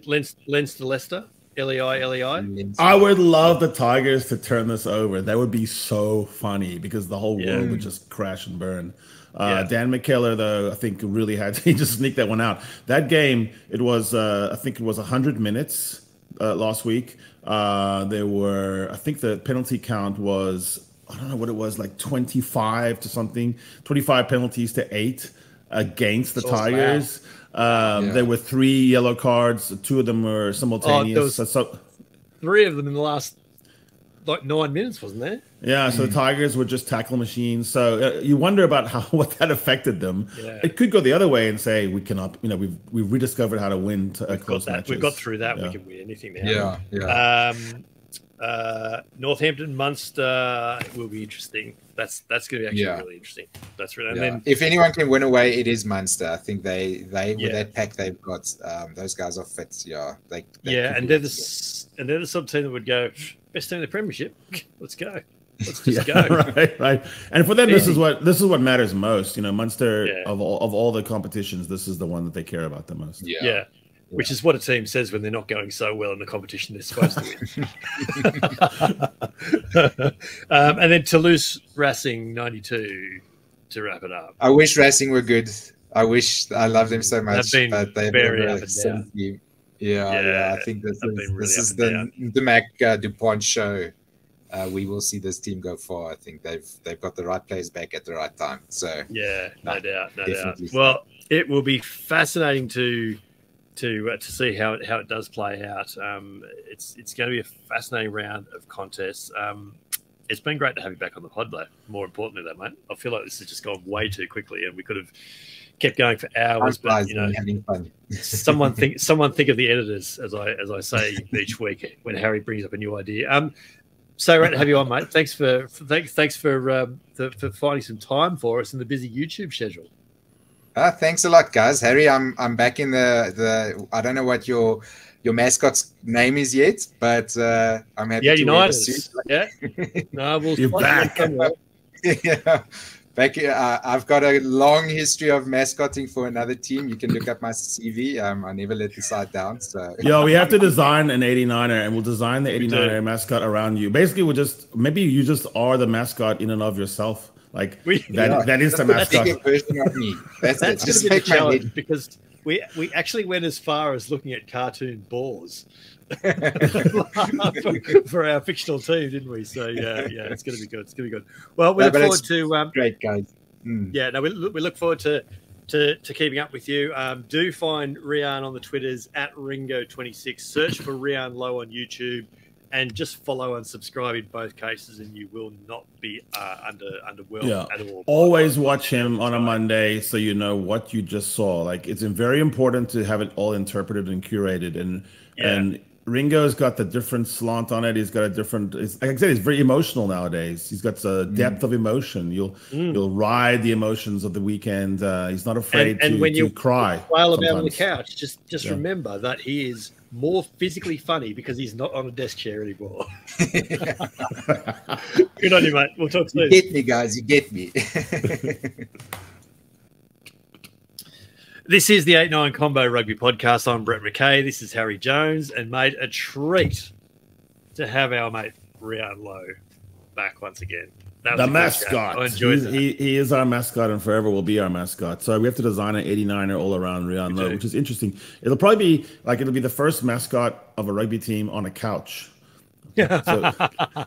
Leinster Leicester. LEI. I would love the Tigers to turn this over. That would be so funny because the whole world would just crash and burn. Dan McKellar, though, I think really had to just sneak that one out. That game, it was I think it was 100 minutes last week. There were, I think the penalty count was, I don't know what it was, like 25 to something, 25 penalties to 8 against the Tigers. There were 3 yellow cards. 2 of them were simultaneous. So 3 of them in the last 9 minutes, wasn't there? Yeah, so the Tigers were just tackle machines. So you wonder about what that affected them. Yeah. It could go the other way and say we cannot. We've rediscovered how to win close matches. We've got through that. Yeah. We can win anything now. Northampton Munster will be interesting. That's going to be actually really interesting. That's really. And then, if anyone can win away, it is Munster. I think they with that pack they've got, those guys are fit. Yeah, and they're the sub team that would go best team in the Premiership. Let's go. Let's just go. Right. And for them, this is what matters most. Munster of all the competitions, this is the one that they care about the most. Yeah. Which is what a team says when they're not going so well in the competition they're supposed to win. And then Toulouse Racing 92 to wrap it up. I wish Racing were good. I love them so much. But they've very up and down. I think this is the Mac DuPont show. We will see this team go far. I think they've got the right players back at the right time. So no doubt. Well, it will be fascinating to see how it does play out. It's going to be a fascinating round of contests. It's been great to have you back on the pod, though. More importantly, though, mate, I feel like this has just gone way too quickly, and we could have kept going for hours. But having fun. someone think of the editors, as I say each week when Harry brings up a new idea. So great to have you on, mate. Thanks for finding some time for us in the busy YouTube schedule. Thanks a lot, guys. Harry, I'm back in the I don't know what your mascot's name is yet, but I'm happy to wear the suit. No, you're back. I've got a long history of mascotting for another team. You can look up my CV. I never let the side down. So yeah, we have to design an 89er, and we'll design the 89er mascot around you. Basically, maybe you just are the mascot in and of yourself. Like that is the mascot. That's a version of me. That's it. Just make my challenge, because we actually went as far as looking at cartoon boars for our fictional team, didn't we? So yeah, it's going to be good. It's going to be good. Well, we look forward to great guys. Yeah, no, we look forward to keeping up with you. Do find Riaan on the Twitters at Ringo26. Search for Riaan Louw on YouTube, and just follow and subscribe in both cases, and you will not be underwhelmed at all. Always watch him on a Monday so you know what you just saw. Like, it's very important to have it all interpreted and curated, and Ringo's got the different slant on it. He's got a different. Like I said, he's very emotional nowadays. He's got a depth of emotion. You'll ride the emotions of the weekend. He's not afraid to cry. While about on the couch, just remember that he is more physically funny because he's not on a desk chair anymore. Good on you, mate. We'll talk soon. You get me, guys. You get me. This is the 8-9 Combo Rugby Podcast. I'm Brett McKay. This is Harry Jones, and mate, a treat to have our mate Riaan Louw back once again. The mascot. He is our mascot and forever will be our mascot. So we have to design an 89er all around Riaan Louw, which is interesting. It'll be the first mascot of a rugby team on a couch. So,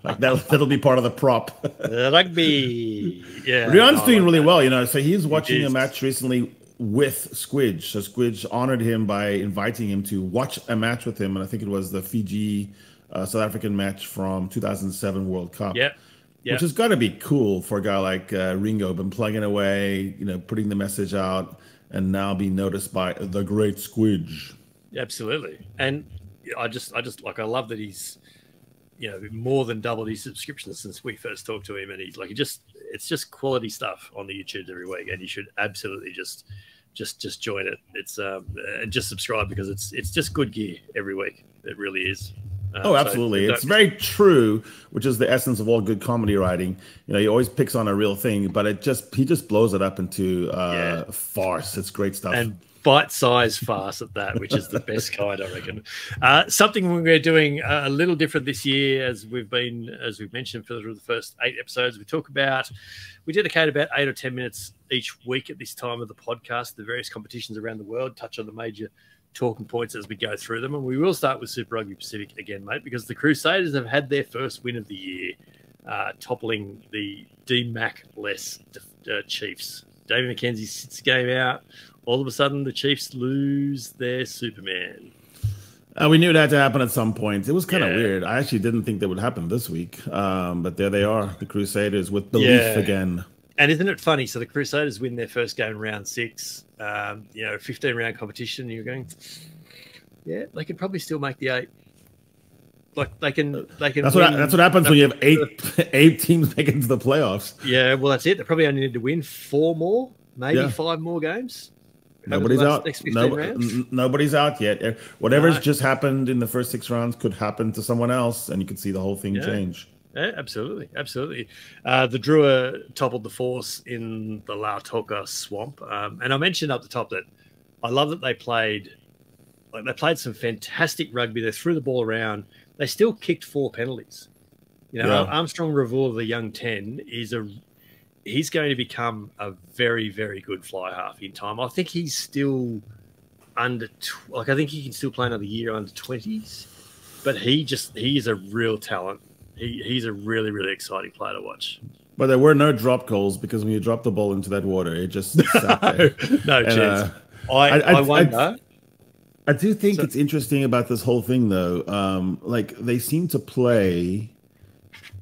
like that'll be part of the prop. Rugby. Yeah. Riaan's doing really well, So he's watching a match recently with Squidge. So Squidge honored him by inviting him to watch a match with him, and I think it was the Fiji South African match from 2007 World Cup. Yeah. Which has got to be cool for a guy like Ringo, been plugging away, putting the message out, and now being noticed by the great Squidge. Absolutely. And I I love that he's more than doubled his subscriptions since we first talked to him, and it's just quality stuff on the YouTube every week, and you should absolutely just join it. It's and just subscribe, because it's just good gear every week. It really is. Absolutely. It's very true, which is the essence of all good comedy writing. He always picks on a real thing, but he just blows it up into farce. It's great stuff. And bite-sized farce at that, which is the best kind, I reckon. Something we're doing a little different this year, as we've mentioned for the first 8 episodes, we dedicate about 8 or 10 minutes each week at this time of the podcast, the various competitions around the world, touch on the major talking points as we go through them. And we will start with Super Rugby Pacific again, mate, because the Crusaders have had their first win of the year, toppling the D-Mac-less Chiefs. David McKenzie sits the game out. All of a sudden, the Chiefs lose their Superman. We knew it had to happen at some point. It was kind of weird. I actually didn't think that would happen this week. But there they are, the Crusaders, with belief again. And isn't it funny? So the Crusaders win their first game in round 6. 15-round competition. And you're going, they could probably still make the 8. Like they can. That's what happens when you have eight teams make it to the playoffs. Yeah, well, that's it. They probably only need to win 4 more, maybe 5 more games. Nobody's out. Nobody's out yet. Whatever's just happened in the first 6 rounds could happen to someone else, and you could see the whole thing change. Yeah, absolutely. The Drua toppled the Force in the Lautoka Swamp, and I mentioned up the top that I love that they played some fantastic rugby. They threw the ball around. They still kicked 4 penalties. Armstrong Ravour, the young 10, he's going to become a very, very good fly half in time. I think he's still I think he can still play another year under 20s, but he is a real talent. He's a really, really exciting player to watch. But there were no drop goals, because when you drop the ball into that water, it just sat there. No chance. I wonder. I do think it's interesting about this whole thing, though. They seem to play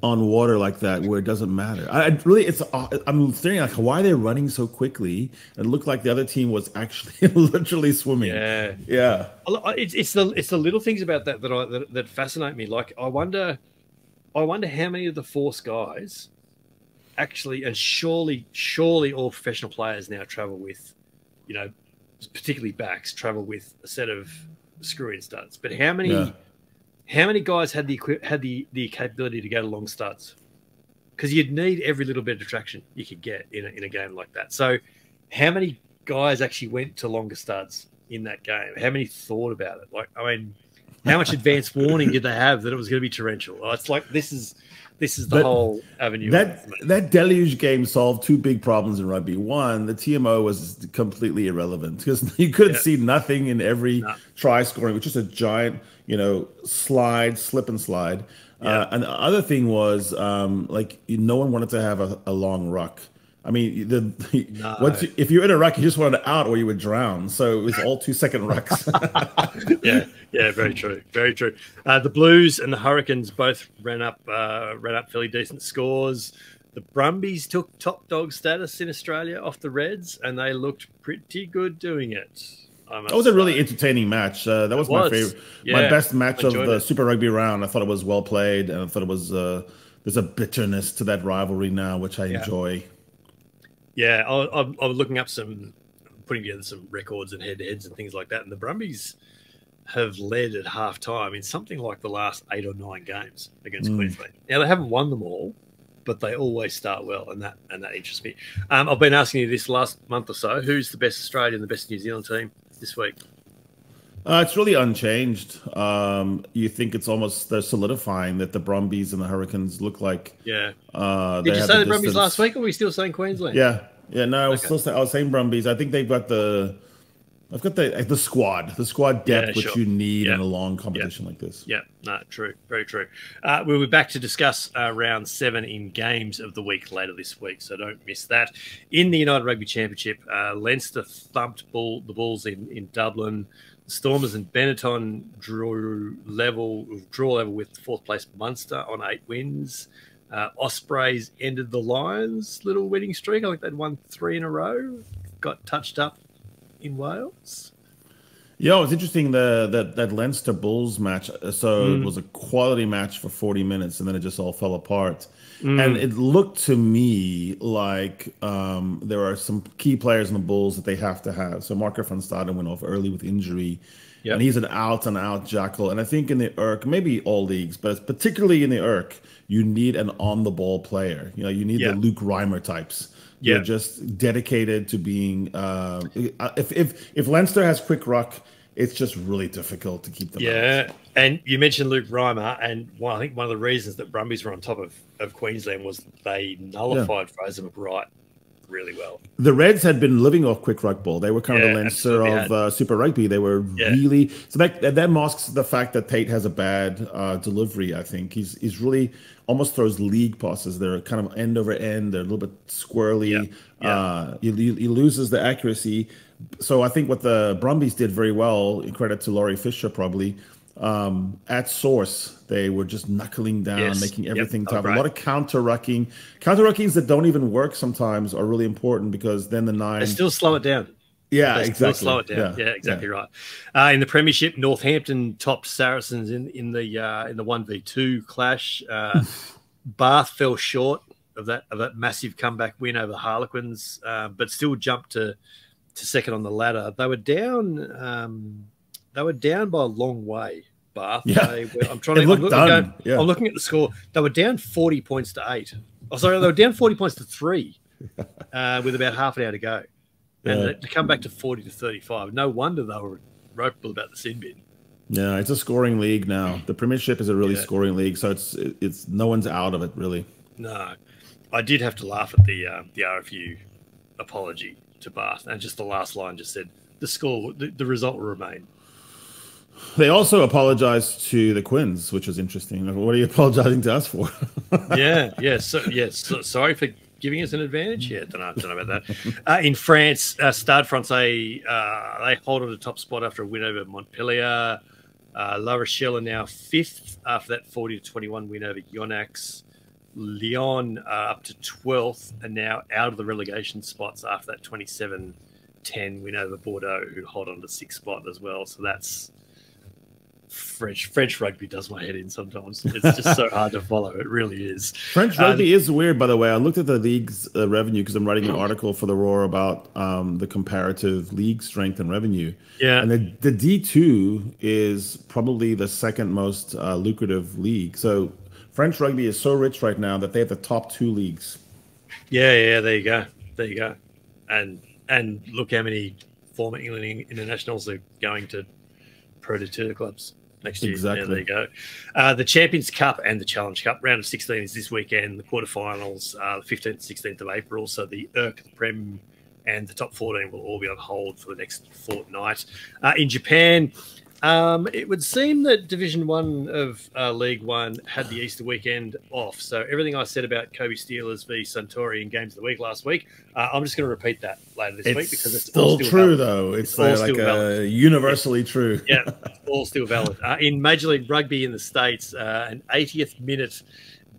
on water like that where it doesn't matter. I'm thinking, why are they running so quickly? It looked like the other team was actually literally swimming. Yeah. It's the little things about that fascinate me. Like, I wonder how many of the Force guys actually, and surely all professional players now travel with, particularly backs, travel with a set of screw-in studs. But how many guys had the capability to go to long studs? because you'd need every little bit of traction you could get in a game like that. So how many guys actually went to longer studs in that game? How many thought about it? Like, I mean, how much advance warning did they have that it was going to be torrential? It's like this is the whole avenue. That deluge game solved two big problems in rugby. One, the TMO was completely irrelevant because you could see nothing in every try scoring, which is a giant, slip and slide. And the other thing was like no one wanted to have a long ruck. I mean, if you're in a ruck, you just wanted out or you would drown. So it was all 2-second rucks. Yeah, very true, very true. The Blues and the Hurricanes both ran up fairly decent scores. The Brumbies took top dog status in Australia off the Reds, and they looked pretty good doing it. That was a really entertaining match. That was my favorite, my best match of the Super Rugby round. I thought it was well played, and I thought it was there's a bitterness to that rivalry now, which I enjoy. Yeah, I was looking up putting together some records and head-to-heads and things like that, and the Brumbies have led at half-time in something like the last 8 or 9 games against Queensland. Now, they haven't won them all, but they always start well, and that interests me. I've been asking you this last month or so, who's the best Australian and the best New Zealand team this week? It's really unchanged. You think it's almost they're solidifying that the Brumbies and the Hurricanes look like. Yeah. Did you say the Brumbies last week, or are we still saying Queensland? Yeah. No, I was saying Brumbies. I think they've got the squad depth which you need in a long competition like this. Yeah, no, true, very true. We'll be back to discuss round 7 in games of the week later this week, so don't miss that. In the United Rugby Championship, Leinster thumped the Bulls in Dublin. The Stormers and Benetton draw level with 4th place Munster on 8 wins. Ospreys ended the Lions' little winning streak. I think they'd won 3 in a row. Got touched up in Wales. Yeah, it was interesting that Leinster Bulls match. So it was a quality match for 40 minutes, and then it just all fell apart. And it looked to me like there are some key players in the Bulls that they have to have. So Marco van Staden went off early with injury, and he's an out-and-out jackal. And I think in the ERC, maybe all leagues, but particularly in the ERC, you need an on-the-ball player. You need the Luke Reimer types. You're just dedicated to being. If Leinster has quick ruck, it's just really difficult to keep them out. And you mentioned Luke Reimer, and I think one of the reasons that Brumbies were on top of Queensland was they nullified Fraser McBride really well. The Reds had been living off quick ruck ball. They were kind of the Leinster of Super Rugby. They were really so that masks the fact that Tate has a bad delivery. I think he's really almost throws league passes. They're kind of end over end. They're a little bit squirrely. He loses the accuracy. So I think what the Brumbies did very well, in credit to Laurie Fisher probably, at source, they were just knuckling down, making everything tough. A lot of counter-rucking. Counter-ruckings that don't even work sometimes are really important because then the 9... They still slow it down. Yeah, they exactly. Slow it down. Yeah, exactly right. In the Premiership, Northampton topped Saracens in the 1v2 clash. Bath fell short of that massive comeback win over the Harlequins, but still jumped to second on the ladder. They were down by a long way. Bath. Yeah. I'm looking at the score. They were down 40 points to 8. Oh, sorry, they were down 40 points to 3 with about half an hour to go. And to come back to 40 to 35. No wonder they were roped about the sin bin. Yeah, it's a scoring league now. The Premiership is a really scoring league, so it's no one's out of it really. No, I did have to laugh at the RFU apology to Bath, and just the last line just said the result will remain. They also apologized to the Quins, which was interesting. What are you apologizing to us for? So sorry for giving us an advantage. Yeah, don't know about that. In France, Stade Francais they hold on to top spot after a win over Montpellier. La Rochelle are now 5th after that 40-21 win over Yonax. Lyon up to 12th and now out of the relegation spots after that 27-10 win over Bordeaux, who hold on to 6th spot as well. So that's French rugby does my head in sometimes. It's just so hard to follow. It really is. French rugby is weird, by the way. I looked at the league's revenue because I'm writing an article for the Roar about the comparative league strength and revenue. Yeah, and the D2 is probably the second most lucrative league. So French rugby is so rich right now that they have the top 2 leagues. Yeah, there you go. There you go. And look how many former England internationals are going to Pro D2 clubs next year. Exactly. Yeah, there you go. The Champions Cup and the Challenge Cup, round of 16 is this weekend. The quarterfinals, the 15th and 16th of April. So the URC, the Prem, and the top 14 will all be on hold for the next fortnight. In Japan, it would seem that Division 1 of League 1 had the Easter weekend off. So everything I said about Kobe Steelers v Suntory in Games of the Week last week, I'm just going to repeat that later this week because it's still true, valid. though. It's like universally true. Yeah, it's all still valid. In Major League Rugby in the States, an 80th minute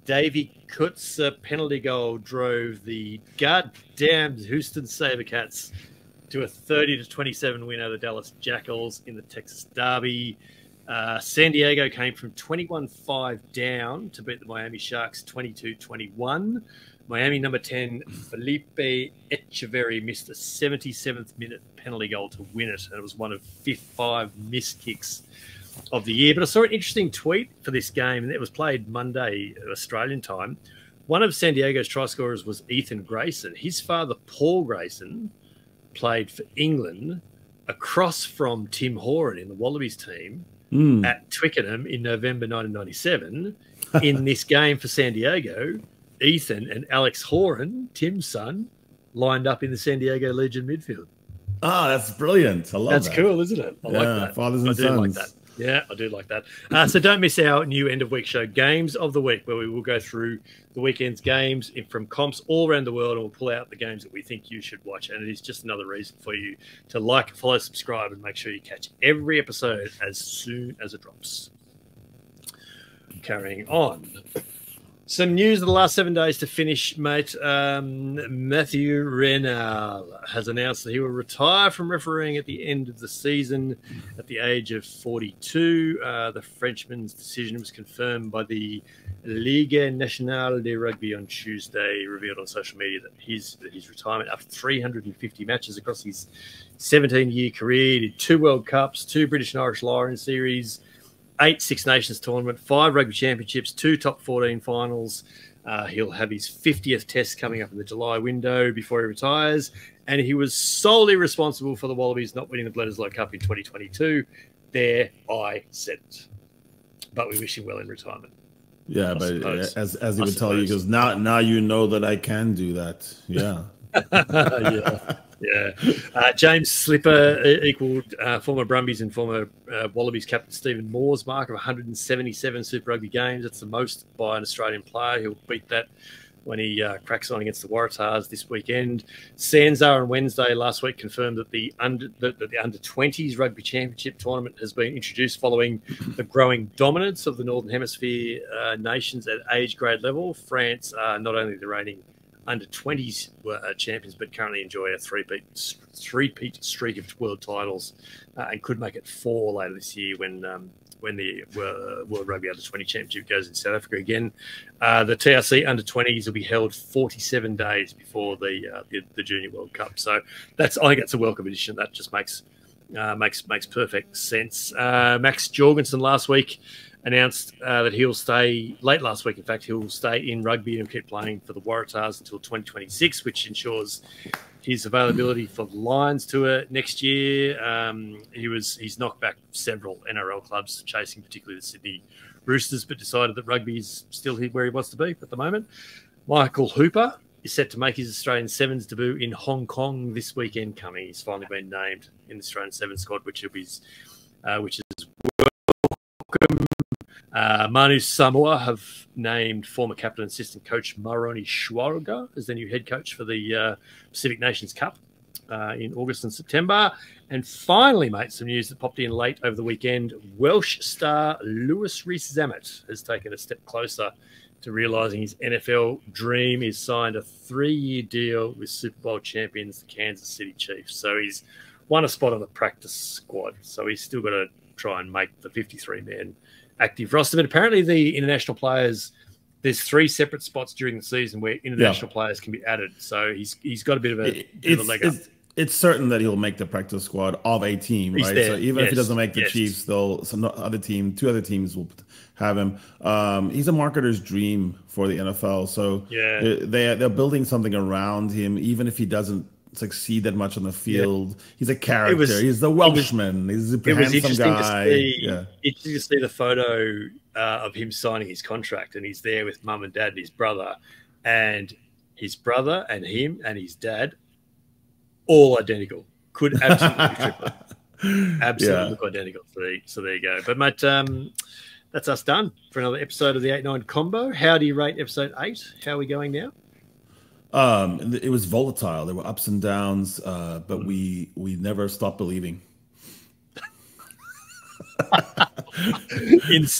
Davy Kutzer penalty goal drove the goddamn Houston Sabercats to a 30-27 win over the Dallas Jackals in the Texas Derby. San Diego came from 21-5 down to beat the Miami Sharks 22-21. Miami number 10, Felipe Echeverry, missed a 77th minute penalty goal to win it, and it was one of 5 missed kicks of the year. But I saw an interesting tweet for this game, and it was played Monday Australian time. One of San Diego's try scorers was Ethan Grayson. His father, Paul Grayson, played for England across from Tim Horan in the Wallabies team at Twickenham in November 1997. In this game for San Diego, Ethan and Alex Horan, Tim's son, lined up in the San Diego Legion midfield. Ah, that's brilliant. I love that. That's cool, isn't it? I like that. Fathers and I do sons. like that. Yeah, I do like that. So don't miss our new end of week show, Games of the Week, where we will go through the weekend's games from comps all around the world, and we'll pull out the games that we think you should watch. And it is just another reason for you to like, follow, subscribe, and make sure you catch every episode as soon as it drops. Carrying on. Some news of the last 7 days to finish, mate. Mathieu Renal has announced that he will retire from refereeing at the end of the season at the age of 42. The Frenchman's decision was confirmed by the Ligue Nationale de Rugby on Tuesday, revealed on social media that his retirement after 350 matches across his 17-year career. He did 2 World Cups, 2 British and Irish Lions Series, 8 Six Nations tournament, 5 Rugby Championships, 2 top 14 finals. He'll have his 50th test coming up in the July window before he retires. And he was solely responsible for the Wallabies not winning the Bledisloe Cup in 2022. There, I said it. But we wish him well in retirement. Yeah, but as he would tell you, he goes, now you know that I can do that. Yeah. Yeah. James Slipper equalled former Brumbies and former Wallabies captain Stephen Moore's mark of 177 Super Rugby games. That's the most by an Australian player. He'll beat that when he cracks on against the Waratahs this weekend. Sanzar on Wednesday last week confirmed that the under-20s Rugby Championship tournament has been introduced following the growing dominance of the Northern Hemisphere nations at age grade level. France are not only the reigning under-20s champions, but currently enjoy a three-peat streak of world titles and could make it 4 later this year when the World Rugby Under-20 Championship goes in South Africa again. The TRC Under-20s will be held 47 days before the Junior World Cup. So I think that's a welcome addition. That just makes perfect sense. Max Jorgensen last week announced that he'll stay, late last week, in fact, he'll stay in rugby and keep playing for the Waratahs until 2026, which ensures his availability for the Lions tour next year. He's knocked back several NRL clubs chasing, particularly the Sydney Roosters, but decided that rugby is still where he wants to be at the moment. Michael Hooper is set to make his Australian Sevens debut in Hong Kong this weekend coming. He's finally been named in the Australian Sevens squad, which is welcome. Manu Samoa have named former captain and assistant coach Maroni Schwarger as their new head coach for the Pacific Nations Cup in August and September. And finally, mate, some news that popped in late over the weekend. Welsh star Lewis Rees-Zammit has taken a step closer to realising his NFL dream. He's signed a 3-year deal with Super Bowl champions, the Kansas City Chiefs. So he's won a spot on the practice squad. So he's still got to try and make the 53-man active roster. But apparently the international players, there's 3 separate spots during the season where international players can be added. So he's got a bit of a leg up. it's certain that he'll make the practice squad of a team, He's right? there. So even if he doesn't make the Yes. Chiefs, two other teams will have him. He's a marketer's dream for the NFL. So Yeah. they're building something around him, even if he doesn't succeed that much on the field. He's a character. He's the Welshman. He's a handsome guy. Interesting to see the photo of him signing his contract, and he's there with mum and dad and his brother, and him and his dad, all identical. Could absolutely be tripled. Absolutely look identical. So there you go. But mate, that's us done for another episode of the 8-9 Combo. How do you rate episode 8? How are we going now? It was volatile. There were ups and downs, but we never stopped believing.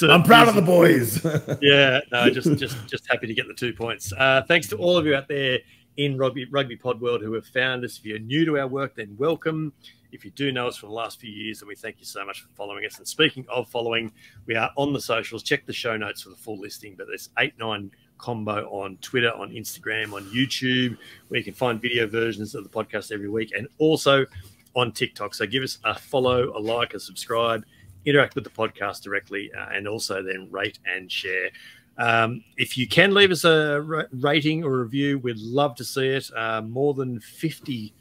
I'm proud of the boys. Yeah, no, just happy to get the 2 points. Thanks to all of you out there in rugby pod world who have found us. If you're new to our work, then welcome. If you do know us for the last few years, then we thank you so much for following us. And speaking of following, we are on the socials. Check the show notes for the full listing. But there's 8-9 Combo on Twitter, on Instagram, on YouTube, where you can find video versions of the podcast every week, and also on TikTok. So give us a follow, a like, a subscribe, interact with the podcast directly, and also then rate and share. If you can leave us a rating or review, we'd love to see it. More than 50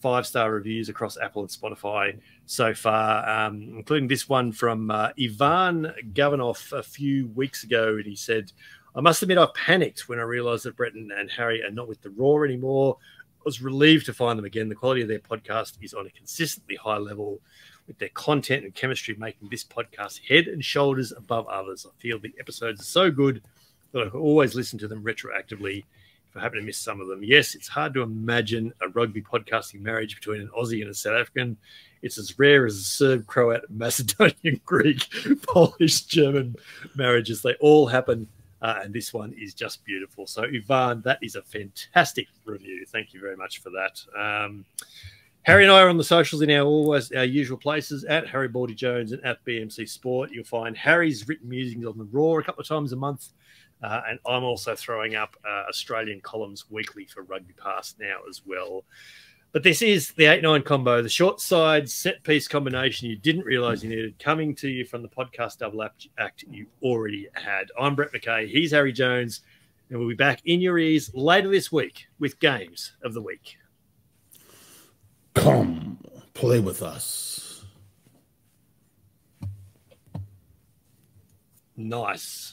5-star reviews across Apple and Spotify so far, including this one from Ivan Gavanov a few weeks ago. And he said, I must admit I panicked when I realised that Brett and Harry are not with the Raw anymore. I was relieved to find them again. The quality of their podcast is on a consistently high level, with their content and chemistry making this podcast head and shoulders above others. I feel the episodes are so good that I can always listen to them retroactively if I happen to miss some of them. Yes, it's hard to imagine a rugby podcasting marriage between an Aussie and a South African. It's as rare as a Serb, Croat, Macedonian, Greek, Polish, German marriages. They all happen, and this one is just beautiful. So, Ivan, that is a fantastic review. Thank you very much for that. Harry and I are on the socials in our usual places, at Harry Baldy Jones and at BMC Sport. You'll find Harry's written musings on the Raw a couple of times a month, and I'm also throwing up Australian columns weekly for Rugby Pass now as well. But this is the 8-9 Combo, the short side set piece combination you didn't realise you needed, coming to you from the podcast double act you already had. I'm Brett McKay, he's Harry Jones, and we'll be back in your ears later this week with Games of the Week. Come, play with us. Nice.